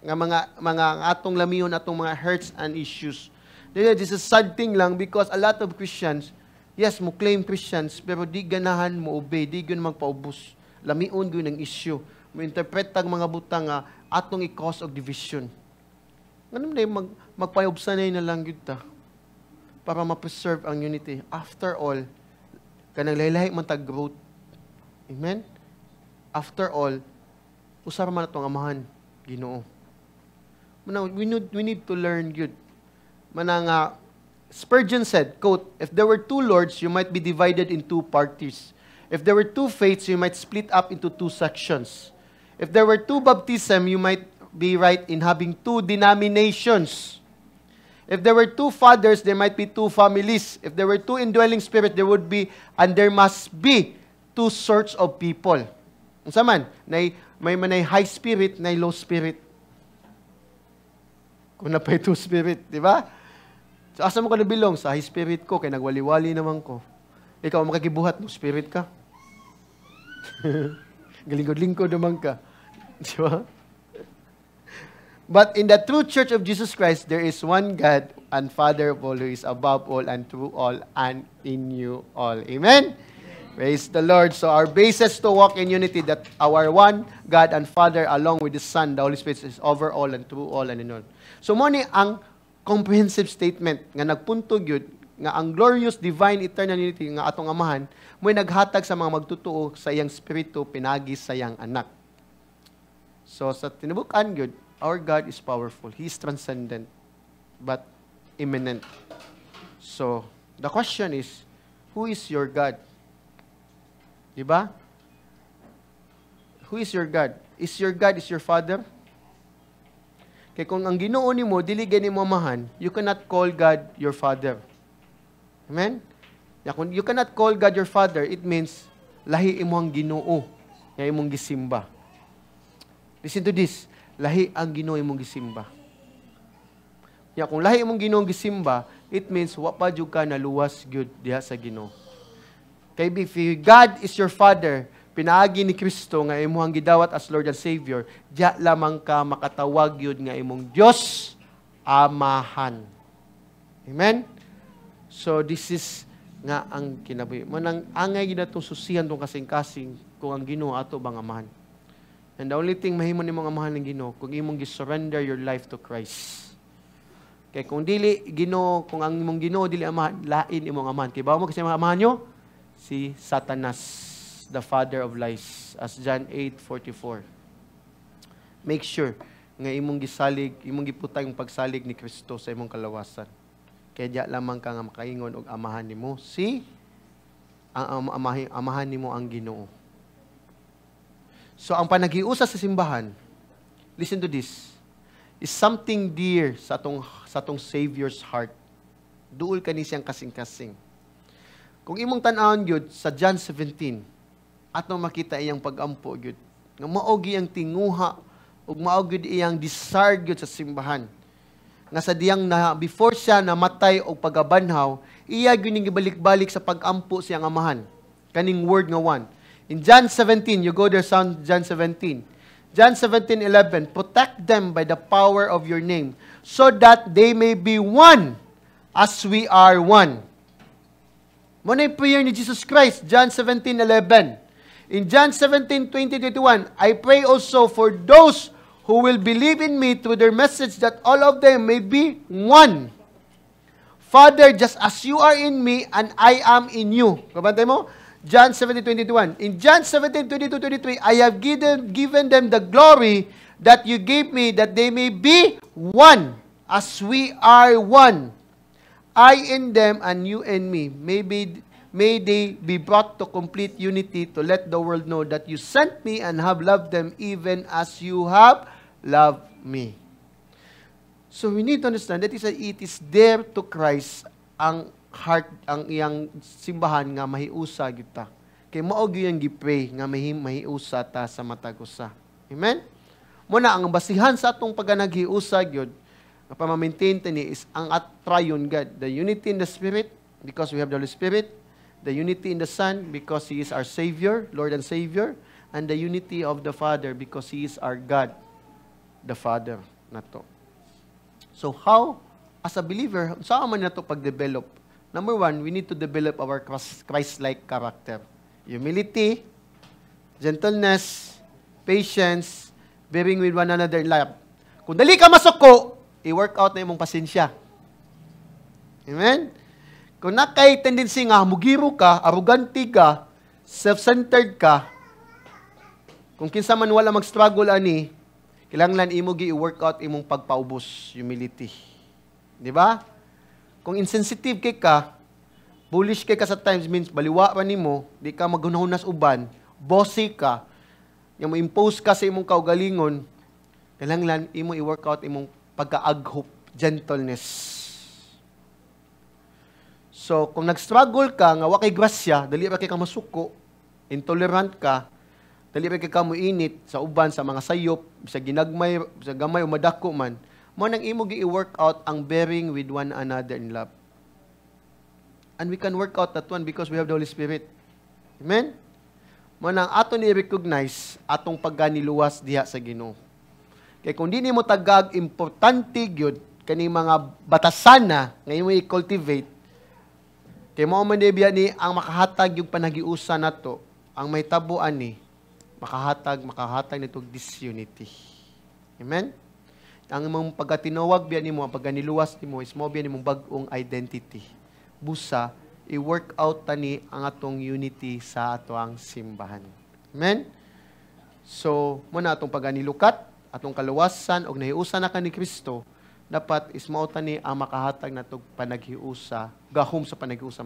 Nga mga atong lamiyon, atong mga hurts and issues. This is a sad thing lang because a lot of Christians, yes, mo claim Christians, pero di ganahan mo obey, di ganahan magpaubos. Lamion yun ang issue. Mo interpret tag mga butang nga atong i-cause of division. Ganun na yung magpayobsanay na lang yun ta para ma-preserve ang unity. After all, kanang lahi-lahi man tag-growth. Amen? After all, usara man itong amahan, Ginoo. We need to learn good. Manang Spurgeon said, quote, "If there were two lords, you might be divided in two parties. If there were two faiths, you might split up into two sections. If there were two baptism, you might be right in having two denominations. If there were two fathers, there might be two families. If there were two indwelling spirit, there would be, and there must be, two sorts of people." Unsa man? May high spirit, may low spirit. Kung napay two spirit, di ba? So, asa mo ka nabilong? Sa high spirit ko, kay nagwali-wali naman ko. Ikaw makakibuhat, no spirit ka. Galingkod-lingkod naman ka. Di ba? But in the true church of Jesus Christ, there is one God and Father of all, who is above all and through all and in you all. Amen? Praise the Lord. So our basis to walk in unity, that our one God and Father along with the Son, the Holy Spirit, is over all and through all and in all. So mo ni ang comprehensive statement nga nagpuntog yun, nga ang glorious divine eternal unity nga atong amahan, mo'y naghatag sa mga magtutuo sa iyang spirito, pinagi sa iyang anak. So sa tinubukan yun, our God is powerful. He is transcendent, but immanent. So, the question is, who is your God? Diba? Who is your God? Is your God is your Father? Kaya kung ang Ginoo nimo dili gani mo amahan, you cannot call God your Father. Amen? Kung you cannot call God your Father, it means lahi imo ang Ginoo nga imong gisimba. Listen to this. Lahi ang Ginoo imong gisimba. Kung lahi imong Ginoo gisimba, it means wa pa jud ka naluwas gyud diha sa Ginoo. Kay if God is your Father, pinaagi ni Kristo nga imong gidawat as Lord and Savior, diya lamang ka makatawag yun nga imong Diyos Amahan. Amen? So this is nga ang kinabuhi. Manang angay gid natong susihan tong kasing-kasing kung ang Ginoo ato bang amahan. And the only thing mahimo nimong amahan ng Ginoo kung imong gi-surrender your life to Christ. Kay kung dili Ginoo, kung ang imong Ginoo dili amahan, lain imong amahan. Kay bawo mo kasi amahan nyo si Satanas, the father of lies, as John 8:44. Make sure nga imong gisalig, imong giputay ang pagsalig ni Kristo sa imong kalawasan. Kaya diya lamang ka nga makaingon og amahan nimo si amahan nimo ang Ginoo. So ang panaghiusa sa simbahan, listen to this, is something dear sa atong Savior's heart. Duol kani siyang kasing-kasing. Kung imong tan-awon gyud sa John 17, atong makita iyang pag-ampo gyud. Nga mao ang tinguha ug mao gyud iyang desire gyud sa simbahan. Nga sa diyang na before siya namatay og pagabanhaw, iya gyud ning gibalik-balik sa pag-ampo siyang amahan. Kaning word nga one. In John 17, you go there, sound John 17. John 17:11, protect them by the power of your name, so that they may be one as we are one. Muna yung prayer ni Jesus Christ, John 17:11. In John 17:20-21, I pray also for those who will believe in me through their message, that all of them may be one. Father, just as you are in me and I am in you. Kabantay mo? John 17:21. In John 17:22-23, I have given them the glory that you gave me, that they may be one, as we are one. I in them and you in me. May they be brought to complete unity, to let the world know that you sent me and have loved them even as you have loved me. So we need to understand that it is there to Christ ang heart, ang iyang simbahan nga mahiusa kita. Kay mao gyud gipray nga mahiusa ta sa matag usa. Amen? Muna ang basihan sa atong paganaghiusa gyud nga pama-maintain tani is ang triune God, the unity in the Spirit because we have the Holy Spirit, the unity in the Son because He is our Savior, Lord and Savior, and the unity of the Father because He is our God, the Father nato. So how as a believer, saan man nato pag-develop? Number one, we need to develop our Christ-like character. Humility, gentleness, patience, bearing with one another in love. Kung dali ka masuko, i-work out na imong pasensya. Amen? Kung nakay tendency nga, mugiro ka, arrogante ka, self-centered ka, kung kinsa man wala mag-struggle ani, kailangan imo i-work out imong pagpaubos, humility. Di ba? Kung insensitive kay ka, bullish kay ka sa times means baliwa pa nimo, di ka magunahunas uban, bossy ka, nga mo-impose ka sa imong kaugalingon, kailangan imo i-work out imong pagka-aghop, gentleness. So, kung nag-struggle ka, nga wa kay grasya, dali pa kay ka masuko, intolerant ka, dali pa kay ka muinit sa uban, sa mga sayop, sa ginagmay, sa gamay o madako man, mo nang imo gi-work out ang bearing with one another in love. And we can work out that one because we have the Holy Spirit. Amen? Mo nang ato ni recognize atong pagganiluwas diha sa Ginoo. Kay kung di nimo tagag importante gyud kani mga batasan na nga imo i-cultivate, kay mao man biya ni ang makahatag yung panagiusa nato, ang may tabuan ni makahatag nitong disunity. Amen? Ang imong pagkatinawag biya nimo, ang pagganiluwas nimo is mo biya nimong bag-ong identity. Busa, i-work out tani ang atong unity sa atong simbahan. Amen? So, muna atong pagganilukat, atong kaluwasan, og nahiusa na ka ni Kristo, dapat is mao tani ang makahatag natong panaghiusa, gahom sa panaghiusa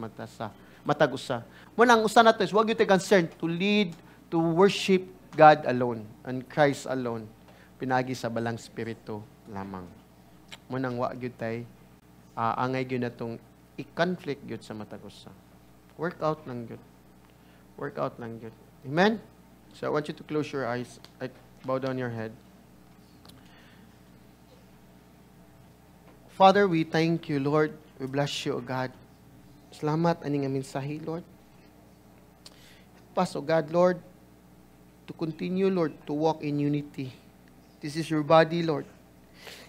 matag-usa. Muna ang usa nato is wag gyud concerned to lead, to worship God alone and Christ alone. Pinagi sa balang spirito lamang. Munang wa gyud tay angay gyud natong i-conflict gyud sa matag-usa. Work out lang gyud. Work out lang gyud. Amen? So I want you to close your eyes. Bow down your head. Father, we thank you, Lord. We bless you, O God. Salamat aning nga mensahe, Lord. Help us, O God, Lord, to continue, Lord, to walk in unity. This is your body, Lord.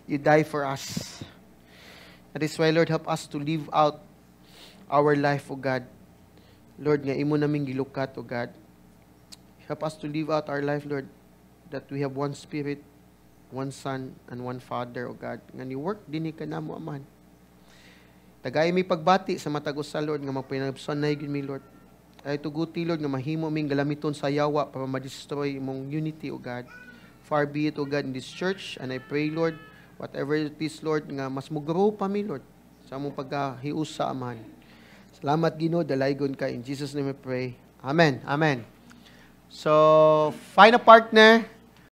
You die for us. That is why, Lord, help us to live out our life, O God. Lord, nga imo naming gilukat, O God. Help us to live out our life, Lord, that we have one Spirit, one Son, and one Father, O God. Nga ni-work din ka na mo, Aman. Tagay mi pagbati sa matag-usa, Lord, nga magpinabsan na higin mi, Lord. Ay tuguti, Lord, nga mahimo ming galamiton sa yawa para ma-destroy imong unity, O God. Far be it, O God, in this church. And I pray, Lord, whatever it is, Lord, nga mas mugro pa mi, Lord, sa among pagkahiusa, Aman. Salamat Ginoo, dalaygon ka. In Jesus' name we pray. Amen. Amen. So, final partner,